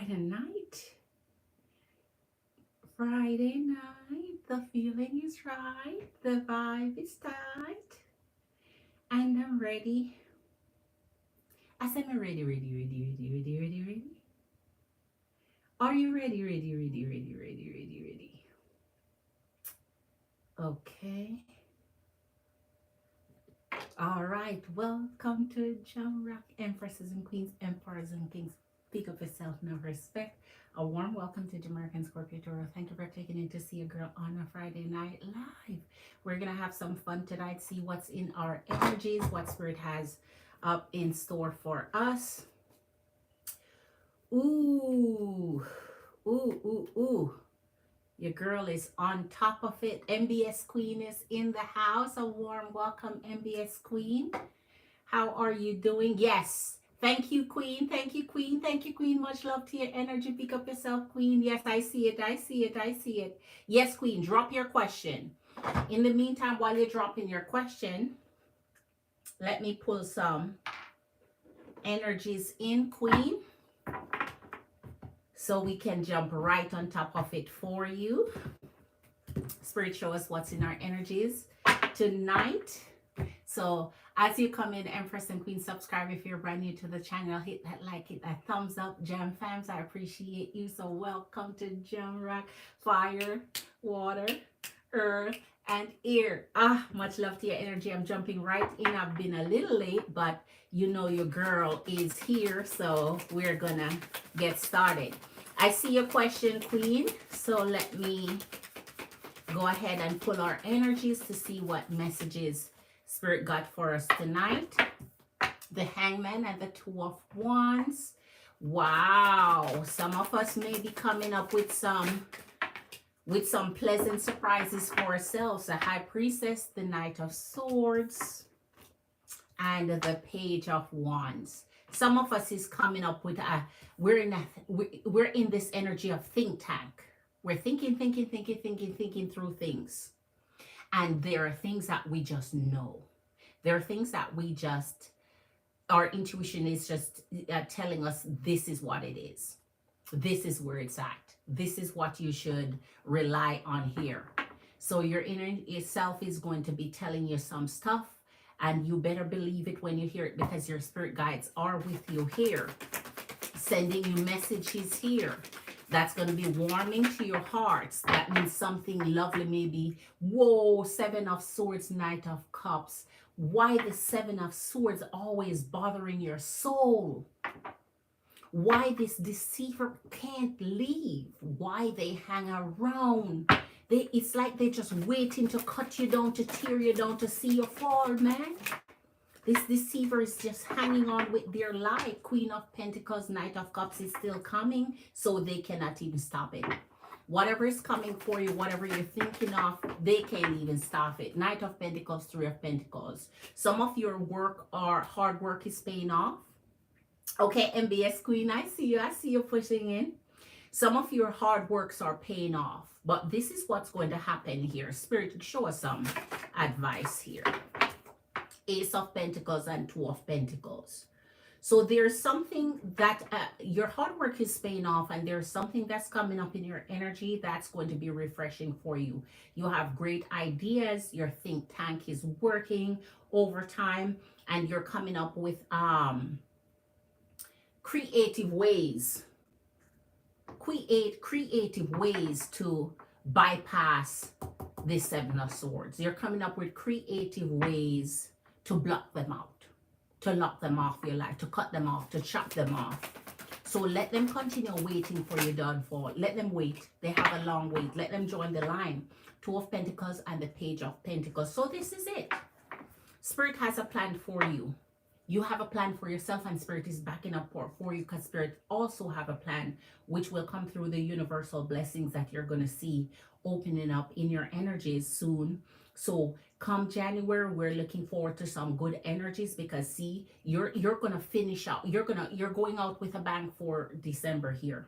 Friday night. Friday night. The feeling is right. The vibe is tight. And I'm ready. I said I'm ready. Are you ready? Okay. All right. Welcome to Jam Rock Empresses and Queens, Empires and Kings. Speak of yourself, no respect. A warm welcome to Jamerican Scorpio Tarot. Thank you for taking in to see a girl on a Friday night live. We're gonna have some fun tonight. See what's in our energies, what spirit has up in store for us. Ooh, ooh. Your girl is on top of it. MBS Queen is in the house. A warm welcome, MBS Queen. How are you doing? Yes. Thank you, Queen. Thank you, Queen. Thank you, Queen. Much love to your energy. Pick up yourself, Queen. Yes, I see it. I see it. I see it. Yes, Queen. Drop your question. In the meantime, while you're dropping your question, let me pull some energies in, Queen, so we can jump right on top of it for you. Spirit, show us what's in our energies tonight. So as you come in, Empress and Queen, subscribe if you're brand new to the channel. Hit that like, hit that thumbs up. Jam fams, I appreciate you. So welcome to Jam Rock. Fire, water, earth, and air. Much love to your energy. I'm jumping right in. I've been a little late, but you know your girl is here. So we're gonna get started. I see your question, Queen. So let me go ahead and pull our energies to see what messages Spirit got for us tonight. The Hangman and the Two of Wands. Wow. Some of us may be coming up with some pleasant surprises for ourselves. The High Priestess, the Knight of Swords, and the Page of Wands. Some of us is coming up with we're in this energy of think tank. We're thinking through things. And there are things that we just know. There are things that we just, our intuition is just telling us this is what it is. This is where it's at. This is what you should rely on here. So your inner self is going to be telling you some stuff, and you better believe it when you hear it, because your spirit guides are with you here, sending you messages here. That's going to be warming to your hearts. That means something lovely, maybe. Whoa, Seven of Swords, Knight of Cups. Why the Seven of Swords always bothering your soul? Why this deceiver can't leave? Why they hang around? It's like they're just waiting to cut you down, to tear you down, to see you fall, man. This deceiver is just hanging on with their life. Queen of Pentacles, Knight of Cups is still coming, so they cannot even stop it. Whatever is coming for you, whatever you're thinking of, they can't even stop it. Knight of Pentacles, Three of Pentacles. Some of your work or hard work is paying off. Okay, MBS Queen, I see you. I see you pushing in. Some of your hard works are paying off. But this is what's going to happen here. Spirit, show us some advice here. Ace of Pentacles and Two of Pentacles. So there's something that your hard work is paying off, and there's something that's coming up in your energy that's going to be refreshing for you. You have great ideas. Your think tank is working overtime, and you're coming up with creative ways. Creative ways to bypass this Seven of Swords. You're coming up with creative ways to block them out, to lock them off your life, to cut them off, to chop them off. So let them continue waiting for your downfall. Let them wait. They have a long wait. Let them join the line. Two of Pentacles and the Page of Pentacles. So this is it. Spirit has a plan for you. You have a plan for yourself, and Spirit is backing up for you, because Spirit also have a plan which will come through the universal blessings that you're going to see opening up in your energies soon. So come January, we're looking forward to some good energies, because see, you're going to finish out. You're going out with a bang for December here.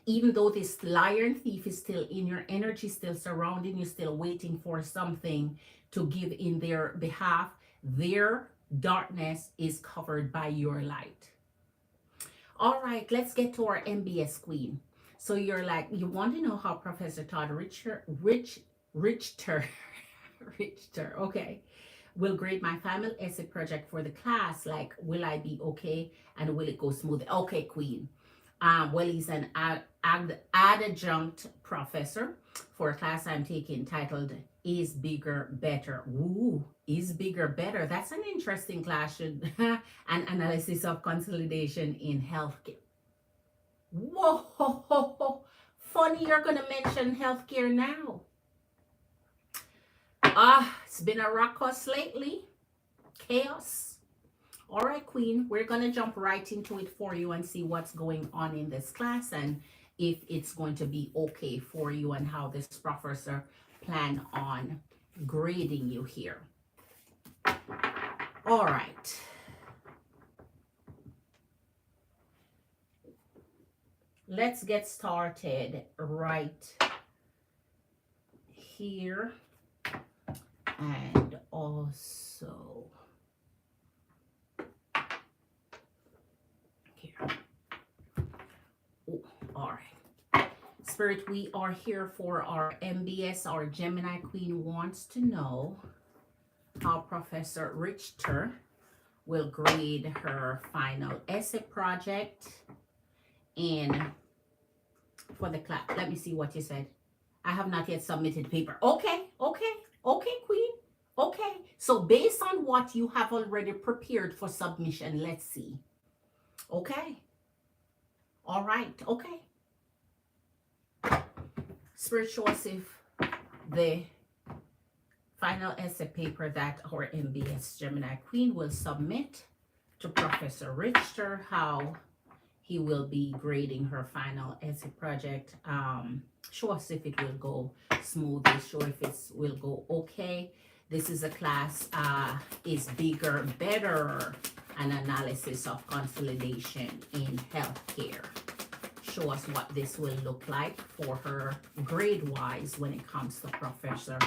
Even though this liar and thief is still in your energy, still surrounding you, still waiting for something to give in their behalf, their darkness is covered by your light. All right, let's get to our MBS queen. So you're like, you want to know how Professor Todd Richter, Richter, okay, will grade my final essay project for the class. Like, will I be okay? And will it go smooth? Okay, queen. Well, he's an adjunct professor for a class I'm taking titled Is Bigger Better. Ooh, is bigger better. That's an interesting class. An analysis of consolidation in healthcare. Whoa, funny you're gonna mention healthcare now. It's been a ruckus lately. Chaos. All right, queen, we're gonna jump right into it for you and see what's going on in this class and if it's going to be okay for you and how this professor plan on grading you here. All right. Let's get started right here. And also here. Ooh, all right. Spirit, we are here for our MBS. Our Gemini Queen wants to know how Professor Richter will grade her final essay project in for the class. Let me see what you said. I have not yet submitted paper. Okay, queen. Okay, so based on what you have already prepared for submission, let's see. Okay. All right, okay. Spirit, show us if the final essay paper that our MBS Gemini Queen will submit to Professor Richter, how he will be grading her final essay project. Show us if it will go smoothly, show if it will go okay. This is a class, is bigger, better, an analysis of consolidation in healthcare. Show us what this will look like for her grade-wise when it comes to Professor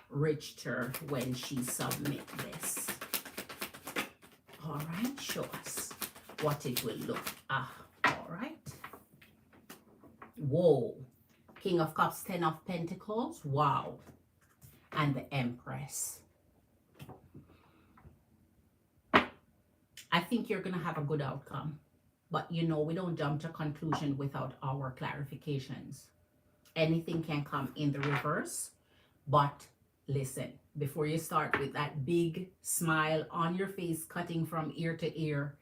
Richter when she submit this. All right, show us what it will look. All right. Whoa. King of Cups, 10 of Pentacles. Wow. And the Empress. I think you're going to have a good outcome. But, you know, we don't jump to conclusion without our clarifications. Anything can come in the reverse. But listen, before you start with that big smile on your face, cutting from ear to ear,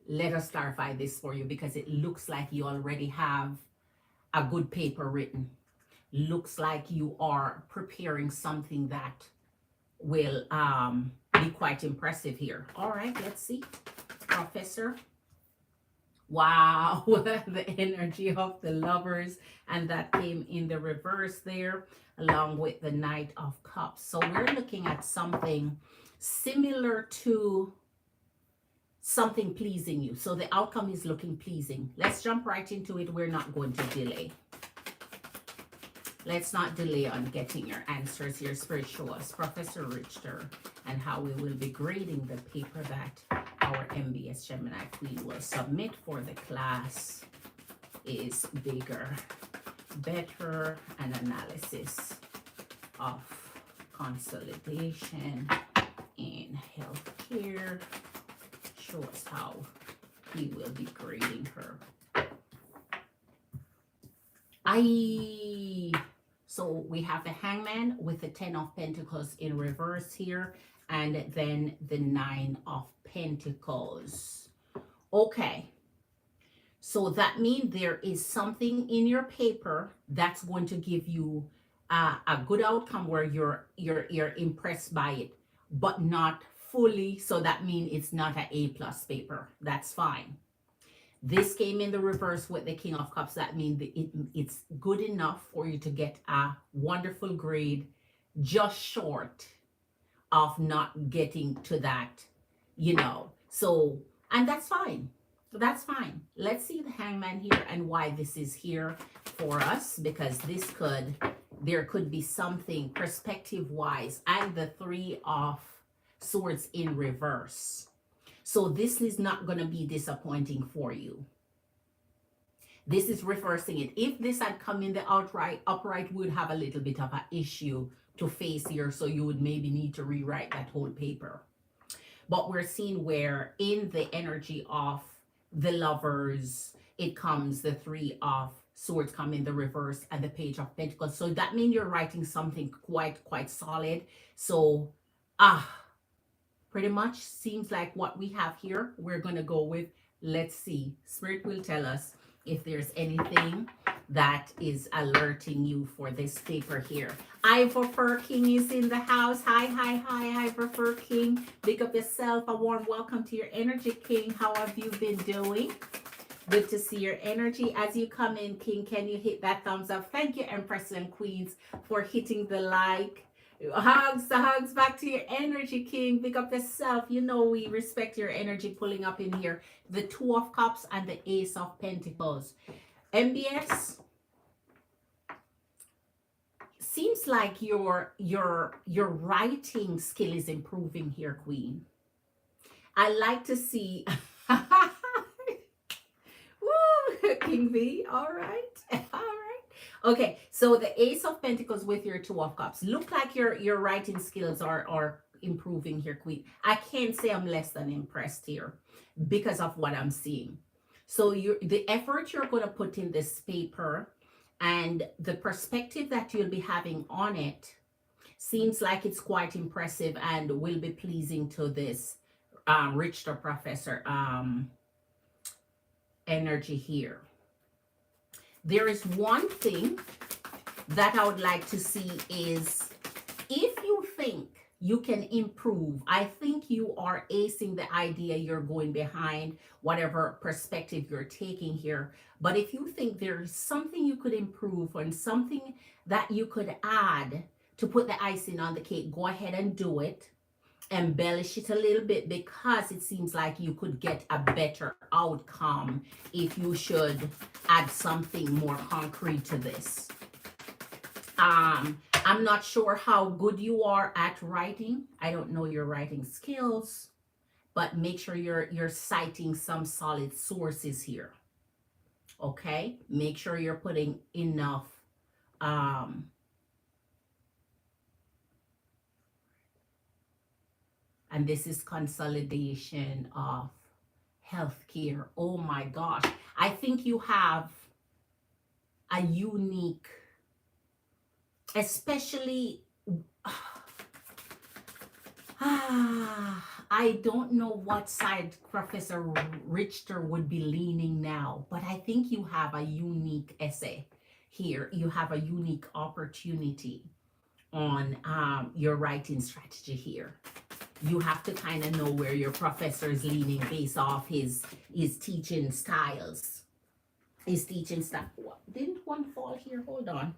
let us clarify this for you because it looks like you already have a good paper written. Looks like you are preparing something that will be quite impressive here. All right, let's see. Professor. Wow, the energy of the Lovers, and that came in the reverse there along with the Knight of Cups. So we're looking at something similar to something pleasing you. So the outcome is looking pleasing. Let's jump right into it. We're not going to delay. Let's not delay on getting your answers here. Spirit, show us Professor Richter and how we will be grading the paper that our MBS Gemini Queen will submit for the class is bigger, better, an analysis of consolidation in healthcare. Show us how he will be grading her. So we have the Hangman with the 10 of Pentacles in reverse here, and then the 9 of Pentacles. Okay, so that means there is something in your paper that's going to give you a good outcome where you're impressed by it, but not fully. So that means it's not an A+ paper. That's fine. This came in the reverse with the King of Cups. That means it's good enough for you to get a wonderful grade, just short of not getting to that, you know. So, and that's fine. That's fine. Let's see the Hangman here and why this is here for us, because there could be something perspective-wise, and the 3 of Swords in reverse. So this is not going to be disappointing for you. This is reversing it. If this had come in the upright would have a little bit of an issue to face here, so you would maybe need to rewrite that whole paper. But we're seeing where in the energy of the lovers, it comes the three of swords come in the reverse and the page of pentacles. So that means you're writing something quite solid. So pretty much seems like what we have here, we're going to go with, let's see. Spirit will tell us if there's anything that is alerting you for this paper here. Ivor Fur King is in the house. Hi, Ivor Fur King. Big up yourself. A warm welcome to your energy, King. How have you been doing? Good to see your energy. As you come in, King, can you hit that thumbs up? Thank you, Empress and Queens, for hitting the like. Hugs back to your energy, King. Big up yourself. You know we respect your energy pulling up in here. The Two of Cups and the Ace of Pentacles. MBS, seems like your writing skill is improving here, Queen. I like to see woo, King V. All right. Okay, so the Ace of Pentacles with your Two of Cups. Look like your writing skills are improving here, Queen. I can't say I'm less than impressed here because of what I'm seeing. So the effort you're going to put in this paper and the perspective that you'll be having on it seems like it's quite impressive and will be pleasing to this Richter Professor energy here. There is one thing that I would like to see is if you think you can improve, I think you are acing the idea you're going behind, whatever perspective you're taking here. But if you think there's something you could improve and something that you could add to put the icing on the cake, go ahead and do it. Embellish it a little bit because it seems like you could get a better outcome if you should add something more concrete to this. I'm not sure how good you are at writing. I don't know your writing skills, but make sure you're citing some solid sources here. Okay, make sure you're putting enough and this is consolidation of healthcare. Oh my gosh. I think you have a unique, especially, I don't know what side Professor Richter would be leaning now, but I think you have a unique essay here. You have a unique opportunity on your writing strategy here. You have to kind of know where your professor is leaning based off his teaching styles. His teaching style. Didn't one fall here? Hold on.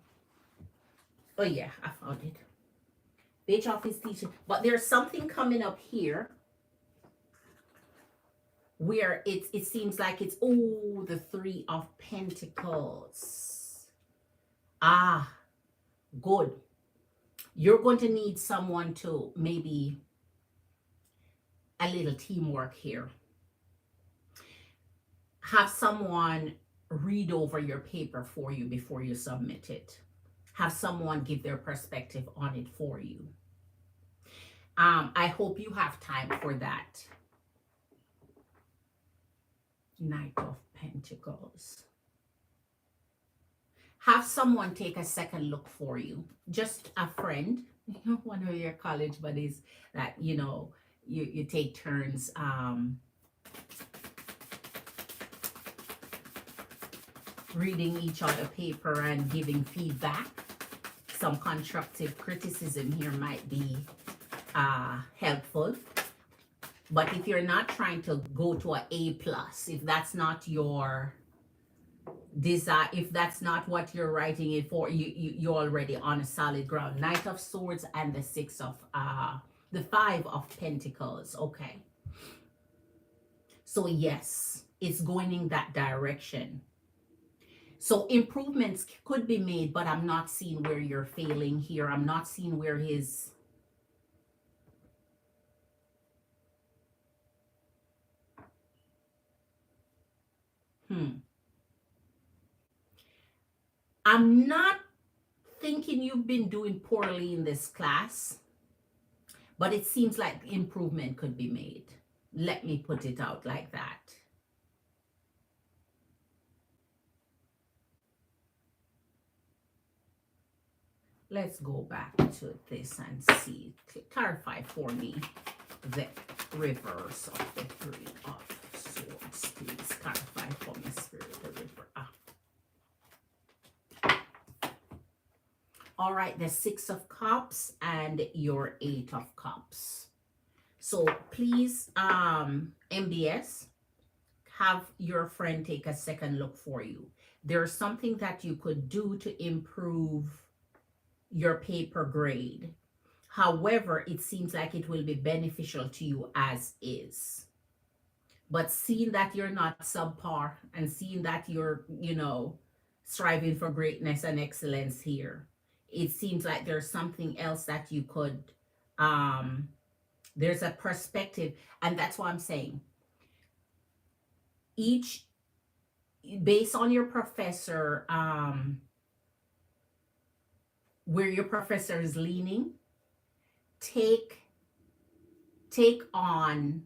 Oh yeah, I found it. Based off his teaching. But there's something coming up here where it seems like it's, oh, the Three of Pentacles. Ah, good. You're going to need someone to maybe a little teamwork here. Have someone read over your paper for you before you submit it. Have someone give their perspective on it for you. I hope you have time for that. Knight of Pentacles. Have someone take a second look for you. Just a friend, one of your college buddies that, you know, you take turns reading each other paper and giving feedback. Some constructive criticism here might be helpful. But if you're not trying to go to an A+, if that's not your desire, if that's not what you're writing it for, you're already on a solid ground. Knight of Swords and the the Five of Pentacles. Okay. So yes, it's going in that direction. So improvements could be made, but I'm not seeing where you're failing here. I'm not seeing where his... I'm not thinking you've been doing poorly in this class, but it seems like improvement could be made. Let me put it out like that. Let's go back to this and see. Clarify for me the reverse of the Three of Swords. Please clarify for me, Spirit, the reverse. All right, the Six of Cups and your Eight of Cups. So please, MBS, have your friend take a second look for you. There's something that you could do to improve your paper grade. However, it seems like it will be beneficial to you as is. But seeing that you're not subpar and seeing that you're, striving for greatness and excellence here, it seems like there's something else that you could, there's a perspective. And that's what I'm saying. Based on your professor, where your professor is leaning, take on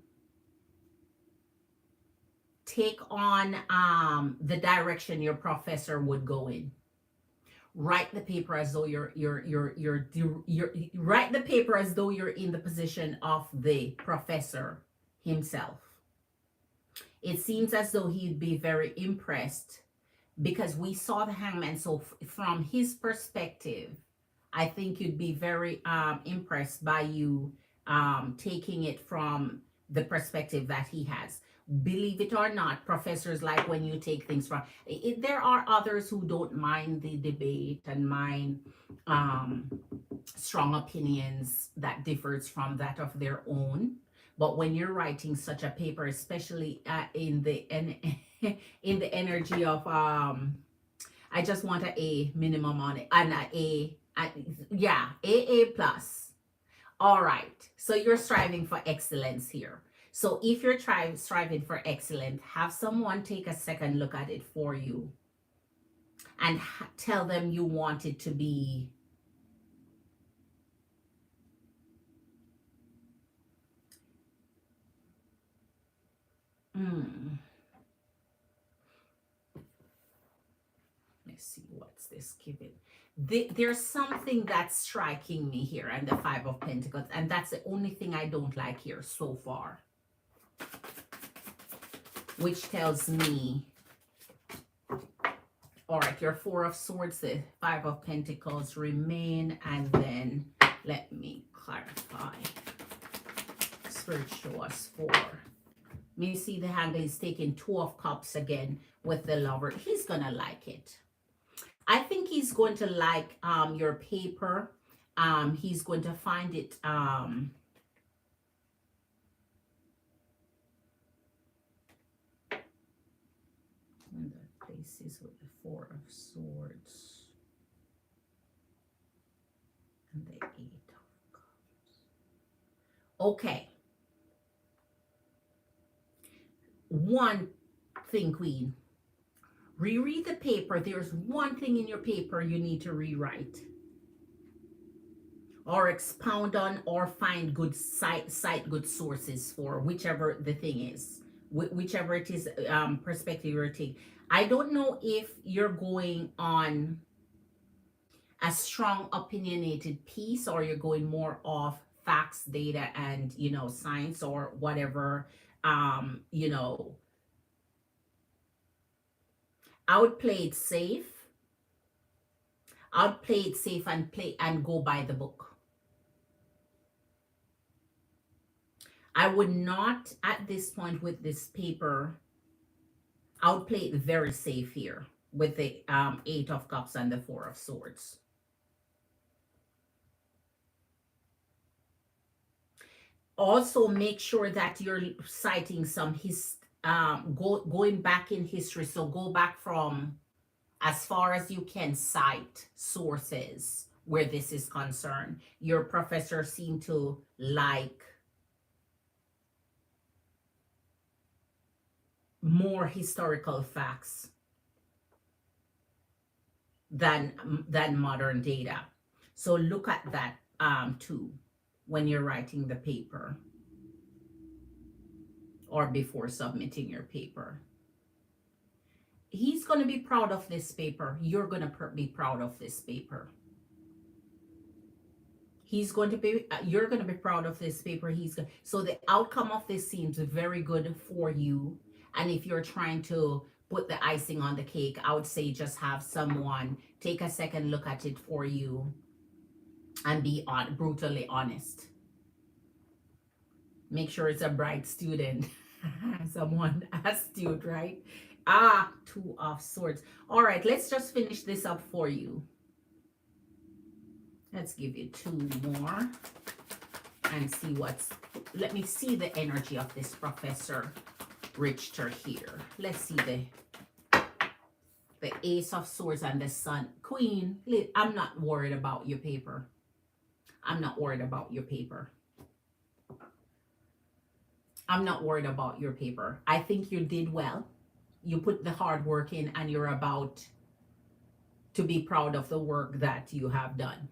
the direction your professor would go in. Write the paper as though you're write the paper as though you're in the position of the professor himself. It seems as though he'd be very impressed because we saw the Hangman. So from his perspective, I think you'd be very impressed by you taking it from the perspective that he has. Believe it or not, professors like when you take things from it. There are others who don't mind the debate and mind strong opinions that differs from that of their own. But when you're writing such a paper, especially in the energy of I just want an A minimum on it, and AA plus. All right, so you're striving for excellence here. So if you're striving for excellence, have someone take a second look at it for you and tell them you want it to be let's see, what's this giving? There's something that's striking me here, and the Five of Pentacles, and that's the only thing I don't like here so far, which tells me, all right, your Four of Swords, the Five of Pentacles remain, and then let me clarify. Spirit, show us for. Me see the Hangman is taking Two of Cups again with the Lover. He's gonna like it. I think he's going to like your paper. He's going to find it in the places with the Four of Swords and the Eight of Cups. Okay. One thing, Queen. Reread the paper. There's one thing in your paper you need to rewrite or expound on, or find good cite good sources for, whichever the thing is, whichever it is perspective you're taking. I don't know if you're going on a strong opinionated piece or you're going more off facts, data, and science, or whatever. I would play it safe. I would play it safe and go by the book. I would not, at this point with this paper, I would play it very safe here with the Eight of Cups and the Four of Swords. Also, make sure that you're citing some going back in history. So go back from as far as you can, cite sources where this is concerned. Your professor seemed to like more historical facts. than modern data. So look at that too when you're writing the paper or before submitting your paper. He's going to be proud of this paper. You're going to be proud of this paper. He's going to be, you're going to be proud of this paper. So the outcome of this seems very good for you. And if you're trying to put the icing on the cake, I would say just have someone take a second look at it for you and be brutally honest. Make sure it's a bright student. Someone astute, right? Two of Swords. All right, let's just finish this up for you. Let's give you two more and see let me see the energy of this Professor Richter here. Let's see the Ace of Swords and the Sun. Queen, I'm not worried about your paper. I'm not worried about your paper. I'm not worried about your paper. I think you did well. You put the hard work in and you're about to be proud of the work that you have done.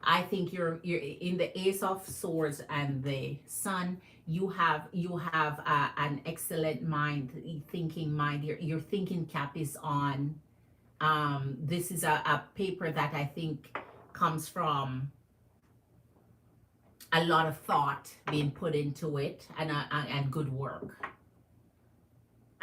I think you're in the Ace of Swords and the Sun. You have an excellent thinking mind. Your thinking cap is on. This is a paper that I think comes from a lot of thought being put into it and good work.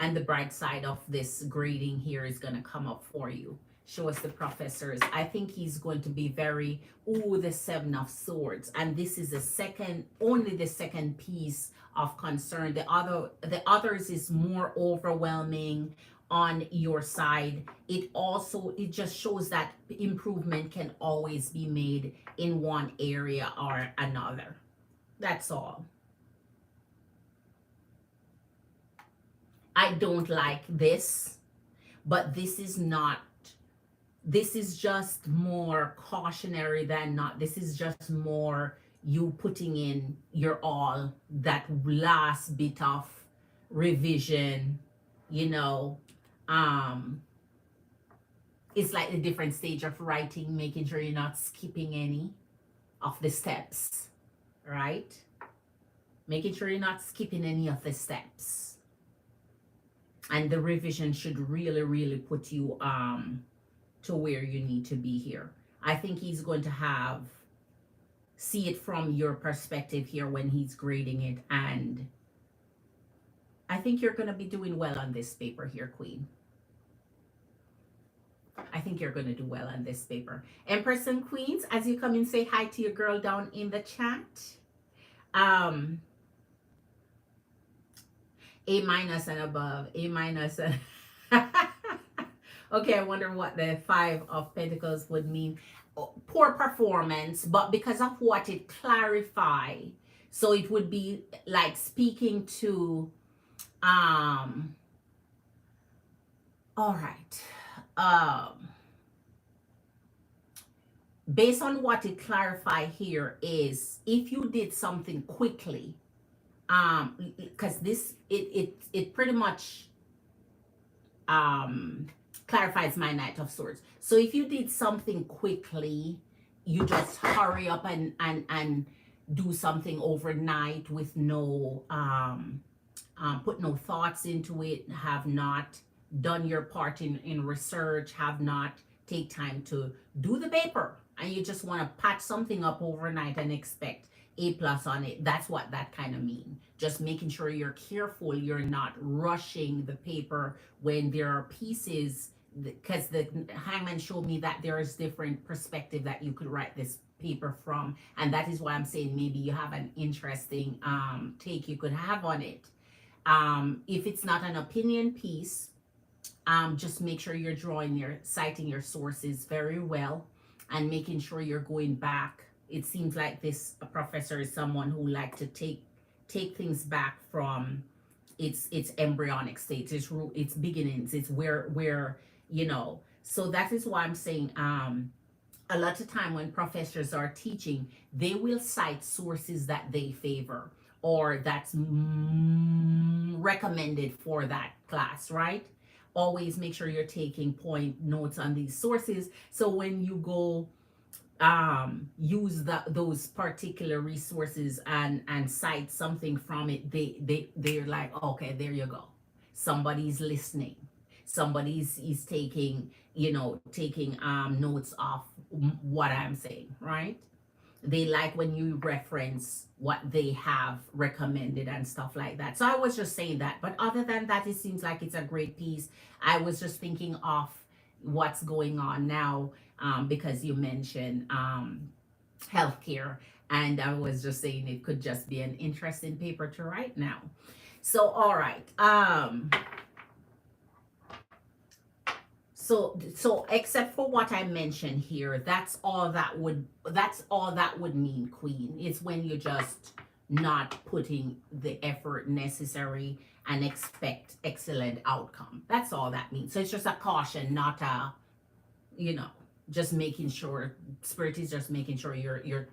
And the bright side of this grading here is going to come up for you. Show us the professors. I think he's going to be very, the Seven of Swords. And this is only the second piece of concern. The others is more overwhelming on your side. It just shows that improvement can always be made in one area or another. That's all. I don't like this, but this is just more cautionary than not. This is just more you putting in your all, that last bit of revision, it's like a different stage of writing, making sure you're not skipping any of the steps, right? Making sure you're not skipping any of the steps. And the revision should really, really put you to where you need to be here. I think he's going to see it from your perspective here when he's grading it. And I think you're going to be doing well on this paper here, Queen. I think you're going to do well on this paper. Empress and Queens, as you come in, say hi to your girl down in the chat. A- and above. A-. And okay, I wonder what the Five of Pentacles would mean. Poor performance, but because of what it clarifies. So it would be like speaking to all right. Based on what it clarifies here is if you did something quickly, because this it pretty much clarifies my Knight of Swords. So if you did something quickly, you just hurry up and do something overnight with no put no thoughts into it, have not done your part in research, have not take time to do the paper, and you just want to patch something up overnight and expect A+ on it. That's what that kind of mean. Just making sure you're careful, you're not rushing the paper when there are pieces, because the Hangman showed me that there is different perspective that you could write this paper from, and that is why I'm saying maybe you have an interesting take you could have on it. If it's not an opinion piece, just make sure you're citing your sources very well and making sure you're going back. It seems like this professor is someone who like to take things back from its embryonic state, its beginnings, it's where so that is why I'm saying a lot of time when professors are teaching, they will cite sources that they favor or that's recommended for that class, right? always make sure you're taking point notes on these sources. So when you go use those particular resources and cite something from it, they're like, okay, there you go, somebody's listening, somebody's is taking, you know, taking notes off what I'm saying, right? They like when you reference what they have recommended and stuff like that. So I was just saying that, but other than that, it seems like it's a great piece. I was just thinking of what's going on now, because you mentioned healthcare, and I was just saying it could just be an interesting paper to write now. So all right, so except for what I mentioned here, that's all that would mean, Queen. It's when you're just not putting the effort necessary and expect excellent outcome. That's all that means. So it's just a caution, not a, you know, just making sure, Spirit is just making sure you're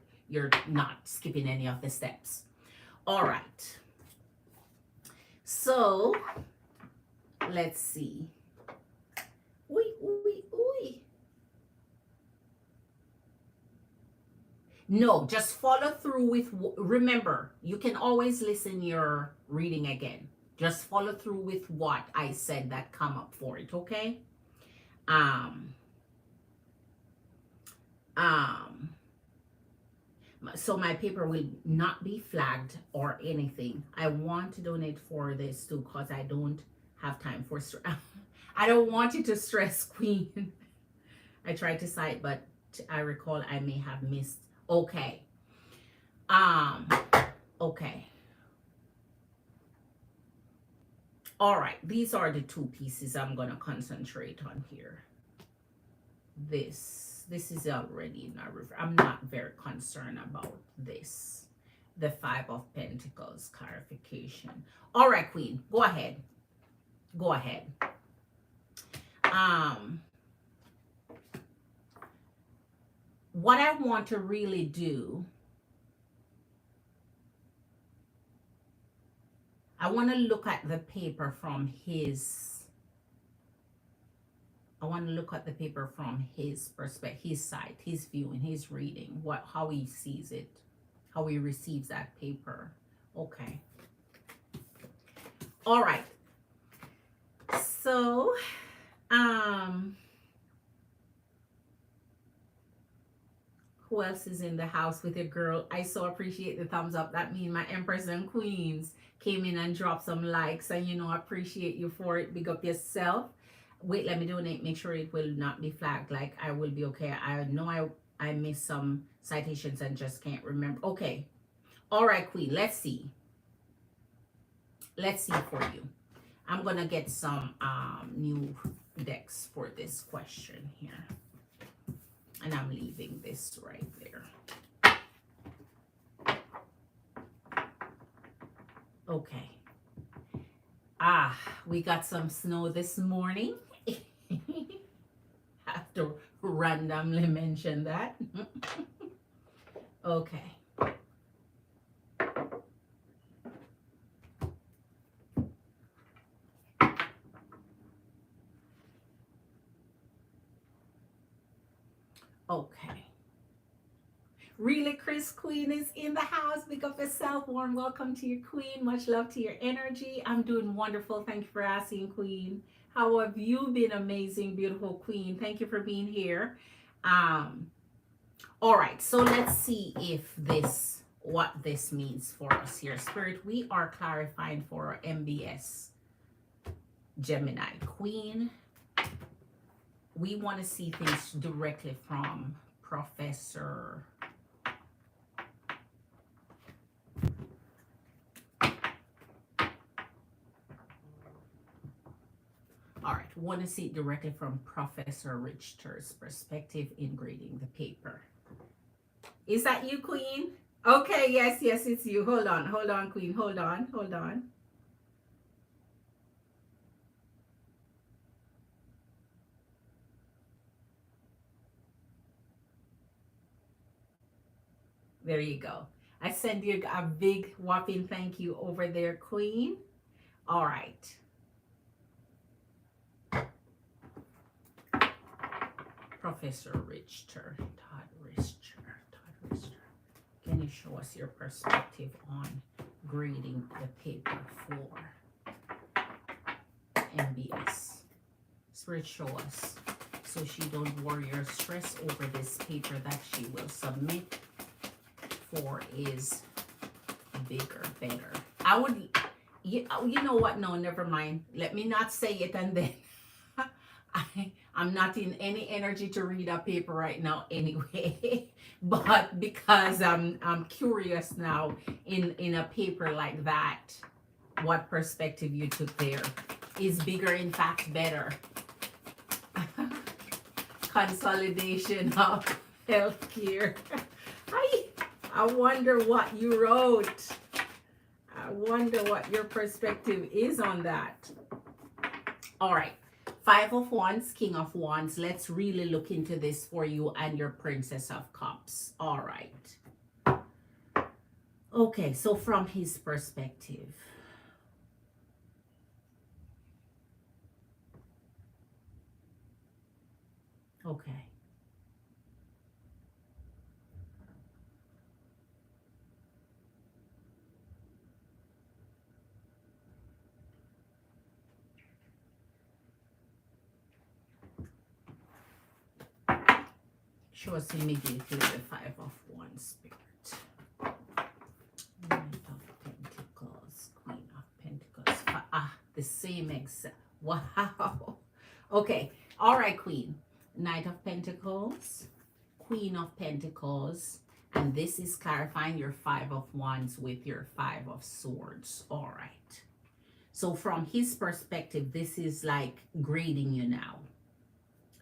not skipping any of the steps. All right. So let's see. No, just follow through with, remember, you can always listen your reading again. Just follow through with what I said that come up for it, okay? So my paper will not be flagged or anything. I want to donate for this too, because I don't have time for I don't want you to stress, Queen. I tried to cite, but I recall I may have missed. Okay. Okay. All right. These are the two pieces I'm going to concentrate on here. This is already in our river. I'm not very concerned about this. The Five of Pentacles clarification. All right, Queen, go ahead. Go ahead. What I want to really do, I want to look at the paper from his, I want to look at the paper from his perspective, his side, his view, and his reading, how he sees it, how he receives that paper. Okay. All right. So, who else is in the house with your girl? I so appreciate the thumbs up. That means my Empress and Queens came in and dropped some likes, and you know, I appreciate you for it. Big up yourself. Wait, let me donate. Make sure it will not be flagged. Like, I will be okay. I know I missed some citations and just can't remember. Okay. All right, Queen. Let's see. Let's see for you. I'm going to get some new decks for this question here. And I'm leaving this right there. Okay. We got some snow this morning. Have to randomly mention that. Okay. Okay. Really, Chris Queen is in the house. Pick up yourself. Warm welcome to your Queen. Much love to your energy. I'm doing wonderful. Thank you for asking, Queen. How have you been? Amazing, beautiful Queen. Thank you for being here. All right, so let's see if what this means for us here. Spirit, we are clarifying for our MBS Gemini Queen. We want to see things directly from Professor All right, want to see it directly from Professor Richter's perspective in grading the paper. Is that you, Queen? Okay, yes, it's you. Hold on, Queen. Hold on. There you go. I send you a big whopping thank you over there, Queen. All right. Professor Richter, Todd Richter. Can you show us your perspective on grading the paper for MBS? Spirit, show us so she don't worry or stress over this paper that she will submit for is bigger, better. I would, you know what? No, never mind. Let me not say it and then I'm not in any energy to read a paper right now anyway. But because I'm curious now in a paper like that, what perspective you took there. Is bigger in fact better? Consolidation of healthcare. I wonder what you wrote. I wonder what your perspective is on that. All right. 5 of Wands, King of Wands. Let's really look into this for you and your Princess of Cups. All right. Okay, so from his perspective. Okay. Show us immediately the 5 of Wands, Spirit. Knight of Pentacles, Queen of Pentacles. The same exact. Wow. Okay. All right, Queen. Knight of Pentacles, Queen of Pentacles, and this is clarifying your 5 of Wands with your 5 of Swords. All right. So from his perspective, this is like grading you now.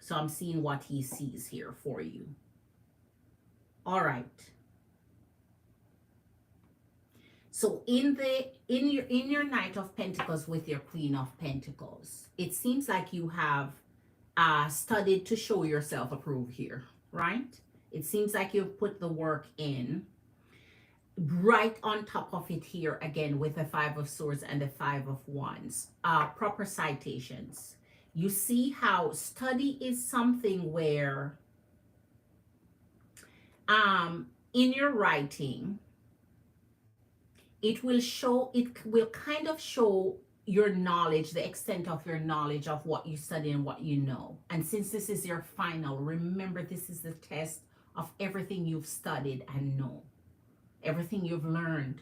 So I'm seeing what he sees here for you. All right. So in your Knight of Pentacles with your Queen of Pentacles, it seems like you have studied to show yourself approved here, right? It seems like you've put the work in. Right on top of it here, again, with the 5 of Swords and the 5 of Wands. Proper citations. You see how study is something where in your writing, it will kind of show your knowledge, the extent of your knowledge of what you study and what you know. And since this is your final, remember this is the test of everything you've studied and know. Everything you've learned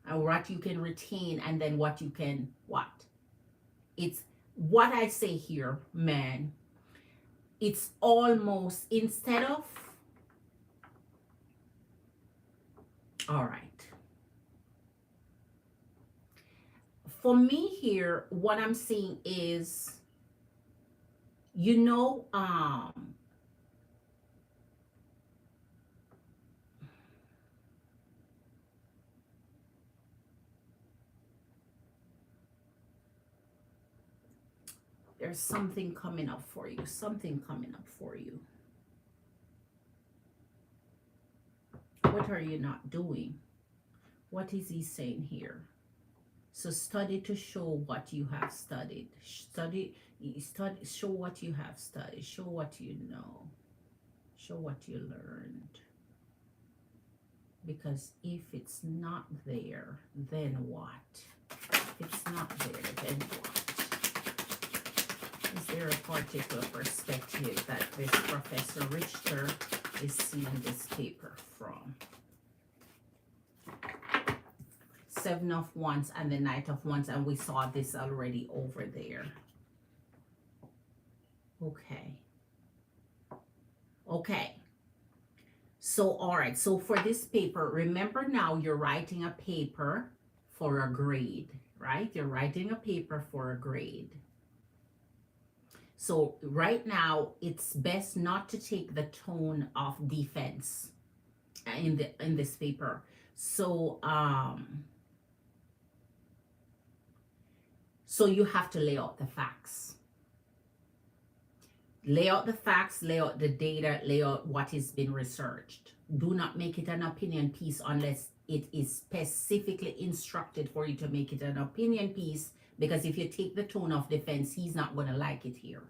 and what you can retain and then what you can it's what I say here, man. It's almost instead of all right. For me here, what I'm seeing is, you know, there's something coming up for you. Something coming up for you. What are you not doing? What is he saying here? So study to show what you have studied. Study, show what you have studied. Show what you know. Show what you learned. Because if it's not there, then what? If it's not there, then what? Is there a particular perspective that this Professor Richter is seeing this paper from? 7 of Wands and the Knight of Wands, and we saw this already over there. Okay. Okay. So, all right. So for this paper, remember now you're writing a paper for a grade, right? You're writing a paper for a grade. So right now, it's best not to take the tone of defense in this paper. So, so you have to lay out the facts. Lay out the facts, lay out the data, lay out what has been researched. Do not make it an opinion piece unless it is specifically instructed for you to make it an opinion piece, because if you take the tone of defense, he's not going to like it here.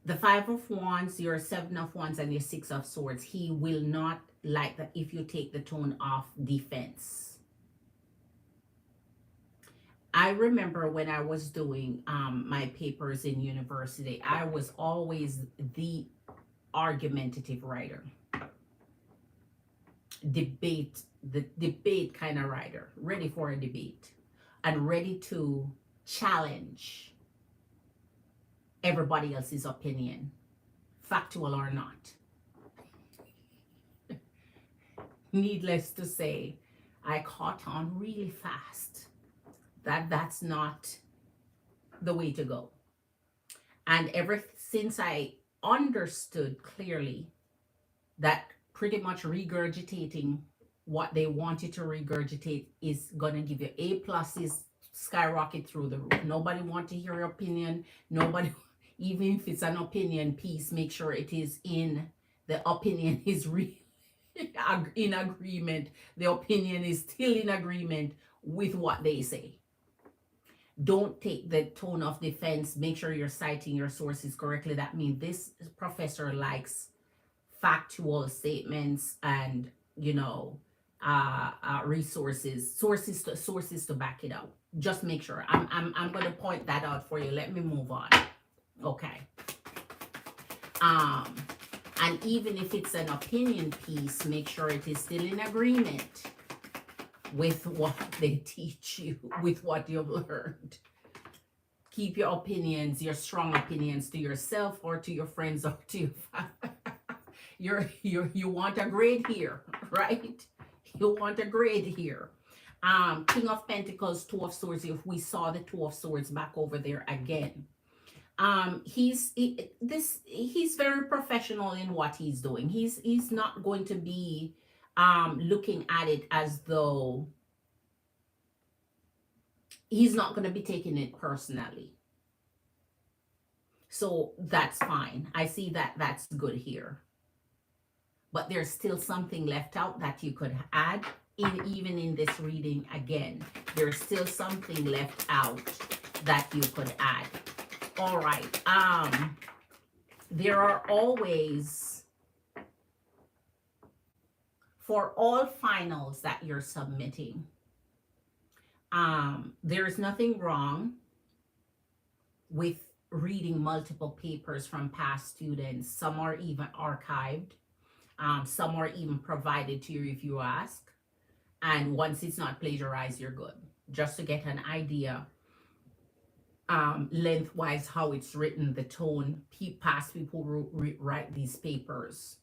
The Five of Wands, your Seven of Wands, and your Six of Swords, he will not like that if you take the tone of defense. I remember when I was doing my papers in university, I was always the argumentative writer, the debate kind of writer, ready for a debate and ready to challenge everybody else's opinion, factual or not. Needless to say, I caught on really fast that that's not the way to go. And ever since I understood clearly that pretty much regurgitating what they want you to regurgitate is going to give you A pluses, skyrocket through the roof. Nobody want to hear your opinion. Nobody, even if it's an opinion piece, make sure it is in the opinion is in agreement. The opinion is still in agreement with what they say. Don't take the tone of defense. Make sure you're citing your sources correctly. That means this professor likes factual statements and, you know, sources to back it up. Just make sure. I'm going to point that out for you. Let me move on. Okay. And even if it's an opinion piece, make sure it is still in agreement with what they teach you, with what you've learned. Keep your opinions, your strong opinions, to yourself or to your friends or to your family. You want a grade here, right? You want a grade here. King of Pentacles, Two of Swords. If we saw the Two of Swords back over there again, he's very professional in what he's doing. He's not going to be looking at it as though he's not going to be taking it personally. So that's fine. I see that that's good here. But there's still something left out that you could add even in this reading again. There's still something left out that you could add. All right. There are always, for all finals that you're submitting, there's nothing wrong with reading multiple papers from past students. Some are even archived. Some are even provided to you if you ask. And once it's not plagiarized, you're good. Just to get an idea lengthwise how it's written, the tone. Past people write these papers,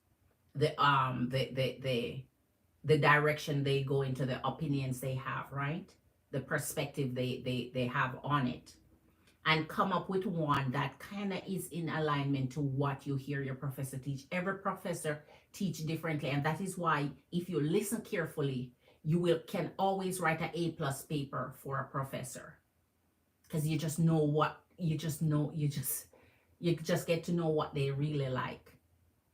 the direction they go into, the opinions they have, right? The perspective they have on it, and come up with one that kind of is in alignment to what you hear your professor teach. Every professor teach differently, and that is why if you listen carefully, you can always write an A+ paper for a professor, because you just know what you just get to know what they really like,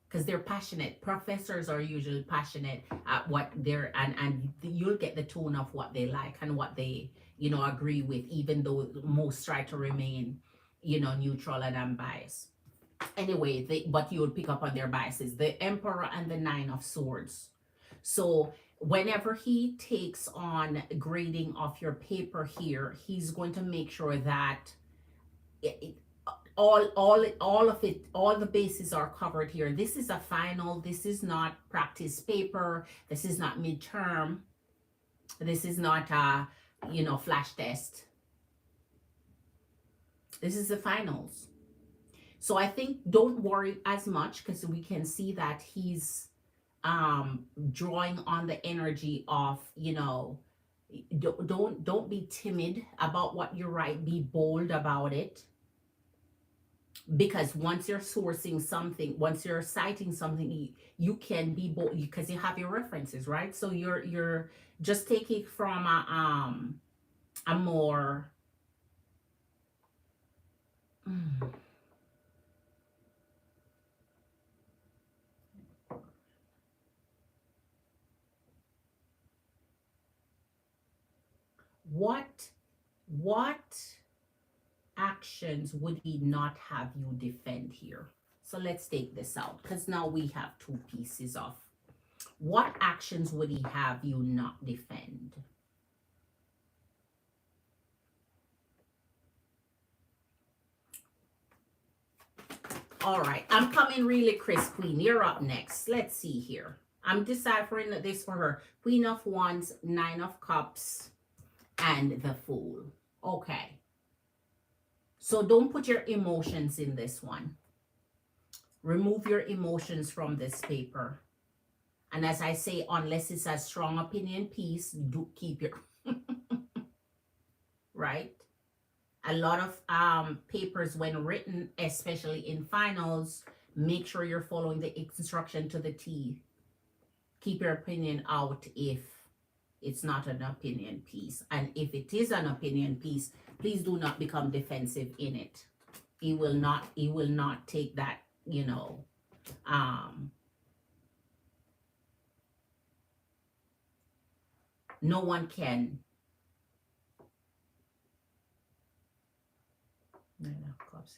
because they're passionate. Professors are usually passionate at what they're, and you'll get the tone of what they like and what they, you know, agree with, even though most try to remain, you know, neutral and unbiased. Anyway, but you'll pick up on their biases. The Emperor and the Nine of Swords. So whenever he takes on grading of your paper here, he's going to make sure that all of it, all the bases are covered here. This is a final. This is not practice paper. This is not midterm. This is not a, you know, flash test. This is the finals. So I think don't worry as much, because we can see that he's drawing on the energy of, you know, don't be timid about what you write. Be bold about it. Because once you're sourcing something, once you're citing something, you can be bold because you have your references, right? So you're just taking from a more what actions would he not have you defend here? So let's take this out, because now we have two pieces of what actions would he have you not defend? All right, I'm coming really, Chris Queen. You're up next. Let's see here. I'm deciphering this for her. Queen of Wands, Nine of Cups, and the Fool. Okay. So don't put your emotions in this one. Remove your emotions from this paper. And as I say, unless it's a strong opinion piece, do keep your... right? A lot of papers when written, especially in finals, make sure you're following the instruction to the T. Keep your opinion out if it's not an opinion piece. And if it is an opinion piece, please do not become defensive in it. He will not take that, you know, no one can.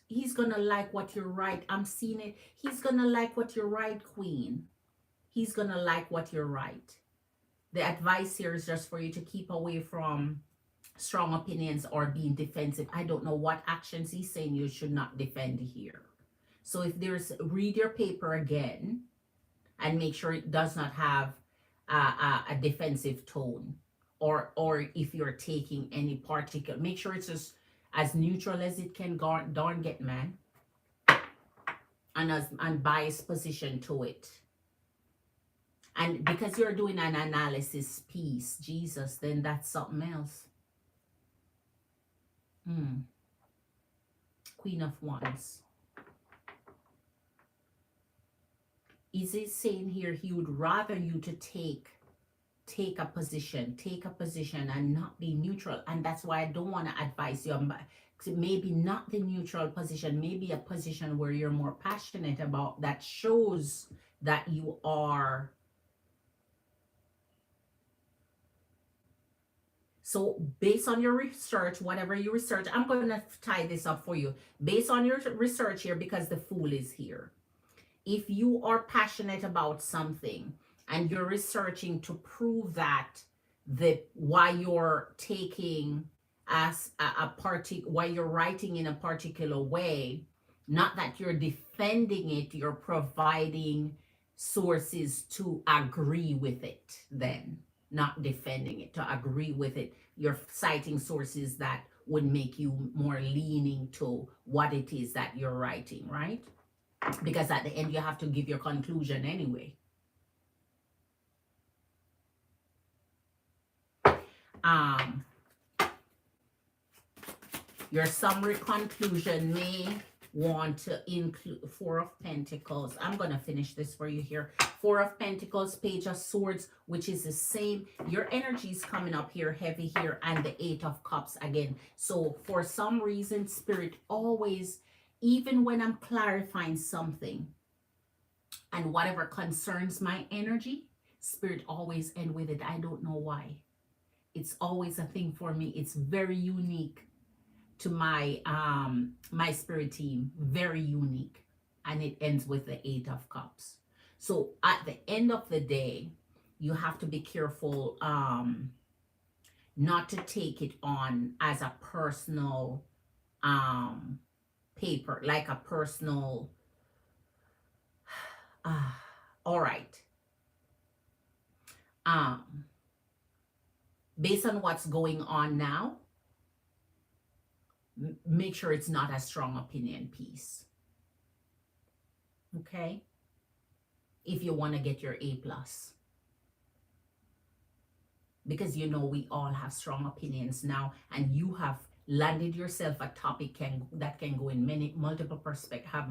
He's gonna like what you write. I'm seeing it. He's gonna like what you write, Queen. He's gonna like what you write. The advice here is just for you to keep away from strong opinions or being defensive. I don't know what actions he's saying you should not defend here. So if there's, read your paper again and make sure it does not have a defensive tone, or if you're taking any particular, make sure it's just as neutral as it can. Darn get, man, and as unbiased position to it. And because you're doing an analysis piece, Jesus, then that's something else. Queen of Wands. Is it saying here he would rather you to take a position and not be neutral? And that's why I don't want to advise you. Maybe not the neutral position, maybe a position where you're more passionate about, that shows that you are. So based on your research, whatever you research, I'm going to tie this up for you. Based on your research here, because the Fool is here. If you are passionate about something and you're researching to prove that why you're taking as why you're writing in a particular way, not that you're defending it, you're providing sources to agree with it, then not defending it, to agree with it. You're citing sources that would make you more leaning to what it is that you're writing, right? Because at the end you have to give your conclusion anyway. Your summary conclusion may want to include Four of Pentacles. I'm going to finish this for you here. Four of Pentacles, Page of Swords, which is the same. Your energy is coming up here, heavy here, and the Eight of Cups again. So for some reason, Spirit always, even when I'm clarifying something and whatever concerns my energy, Spirit always end with it. I don't know why. It's always a thing for me. It's very unique to my my spirit team, very unique, and it ends with the Eight of Cups. So at the end of the day, you have to be careful not to take it on as a personal paper, like a personal all right, based on what's going on now, make sure it's not a strong opinion piece. Okay? If you want to get your A+. Because you know we all have strong opinions now, and you have landed yourself a topic that can go in multiple perspectives,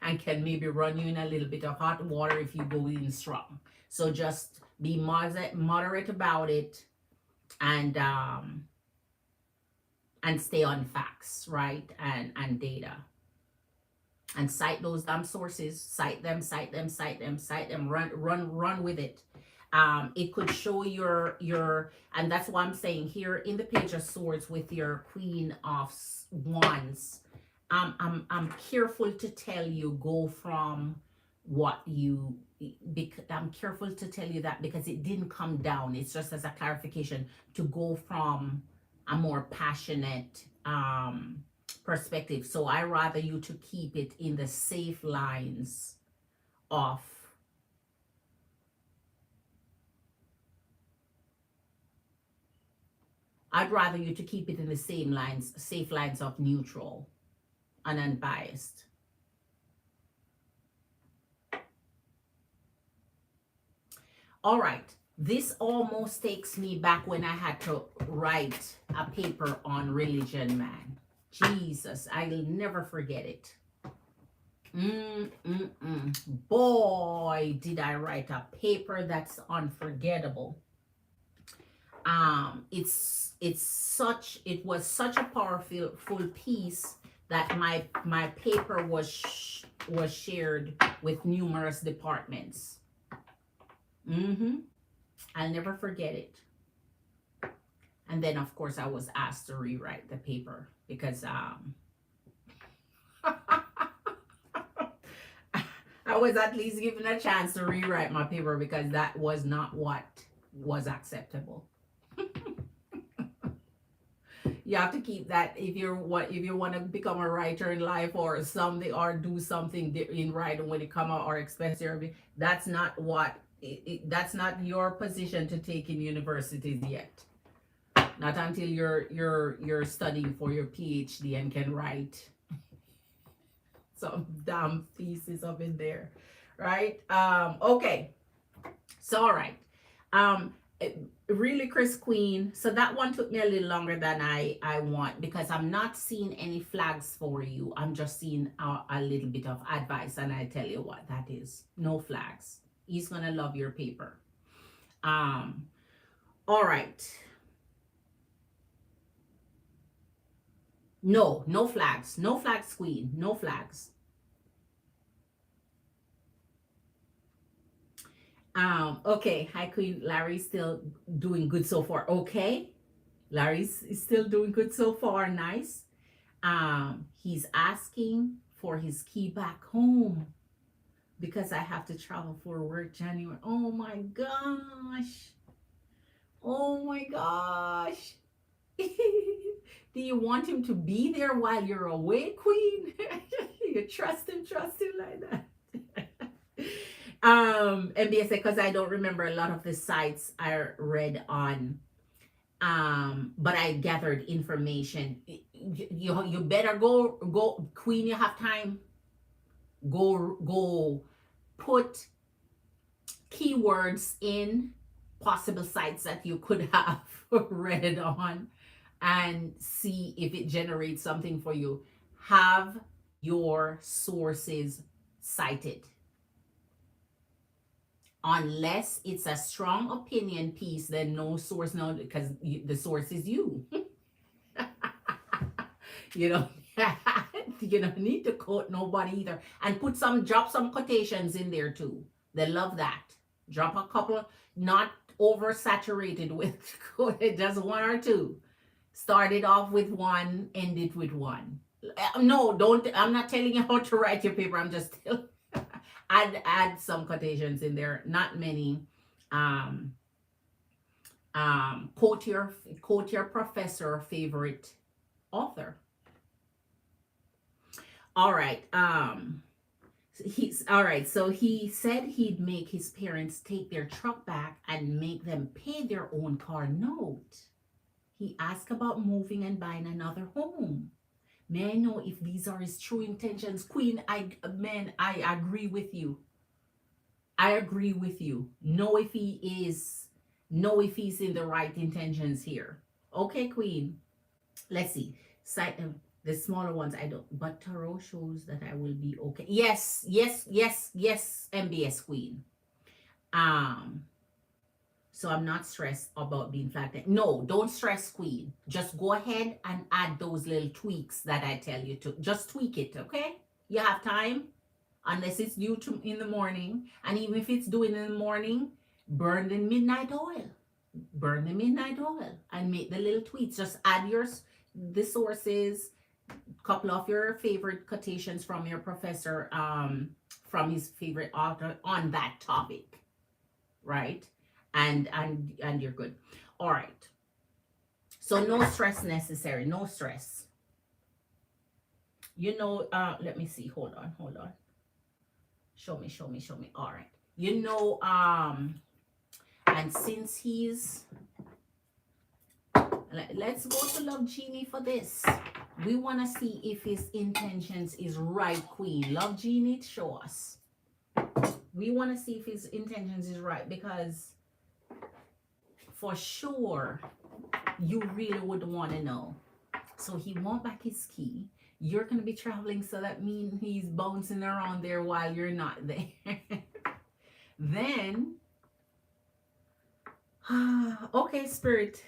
and can maybe run you in a little bit of hot water if you go in strong. So just be moderate about it, and stay on facts, right? And data. And cite those damn sources. Cite them. Run with it. It could show your, and that's why I'm saying here in the Page of Swords with your Queen of Wands I'm careful to tell you go from what you, because I'm careful to tell you that because it didn't come down. It's just as a clarification to go from a more passionate perspective. So I rather you to keep it in the safe lines of I'd rather you to keep it in the same lines, safe lines of neutral and unbiased. All right. This almost takes me back when I had to write a paper on religion, man. Jesus, I'll never forget it. Boy, did I write a paper that's unforgettable. It was such a powerful full piece that my paper was shared with numerous departments. I'll never forget it. And then of course I was asked to rewrite the paper because I was at least given a chance to rewrite my paper because that was not what was acceptable. You have to keep that if you want to become a writer in life or something or do something in writing when it come out or express your, that's not what that's not your position to take in universities yet. Not until you're studying for your PhD and can write some damn thesis up in there, right? Okay, so all right. Really, Chris Queen. So that one took me a little longer than I want because I'm not seeing any flags for you. I'm just seeing a little bit of advice, and I tell you what that is. No flags. He's gonna love your paper. All right. No flags. No flags, Queen. No flags. Okay. Hi, Queen. Larry's still doing good so far. Okay. Larry's still doing good so far. Nice. He's asking for his key back home because I have to travel for work January. Oh my gosh. Oh my gosh. Do you want him to be there while you're away, Queen? You trust him like that. MBS because I don't remember a lot of the sites I read on, but I gathered information. You better go, Queen. You have time. Go put keywords in possible sites that you could have read on and see if it generates something for you. Have your sources cited. Unless it's a strong opinion piece, then no source, no, because the source is you. You know, you don't need to quote nobody either. And drop some quotations in there too. They love that. Drop a couple, not oversaturated with just one or two. Start it off with one, end it with one. No, don't. I'm not telling you how to write your paper. I'm just telling. Add some quotations in there. Not many. Quote your professor favorite author. All right. He's all right. So he said he'd make his parents take their truck back and make them pay their own car note. He asked about moving and buying another home. May I know if these are his true intentions? Queen, I agree with you. I agree with you. Know if he's in the right intentions here. Okay, Queen. Let's see. The smaller ones I don't, but tarot shows that I will be okay. Yes, MBS Queen. So I'm not stressed about being flagged. No, don't stress, Queen. Just go ahead and add those little tweaks that I tell you to. Just tweak it, okay? You have time, unless it's due in the morning. And even if it's due in the morning, burn the midnight oil. Burn the midnight oil and make the little tweaks. Just add the sources, couple of your favorite quotations from your professor, from his favorite author on that topic, right? And you're good. All right. So no stress necessary. No stress. You know, let me see. Hold on, hold on. Show me, show me, show me. All right. You know, and since he's, let's go to Love Genie for this. We want to see if his intentions is right, Queen. Love Genie, show us. We want to see if his intentions is right, because for sure you really would want to know. So he want back his key. You're going to be traveling, so that means he's bouncing around there while you're not there. Then, okay, Spirit,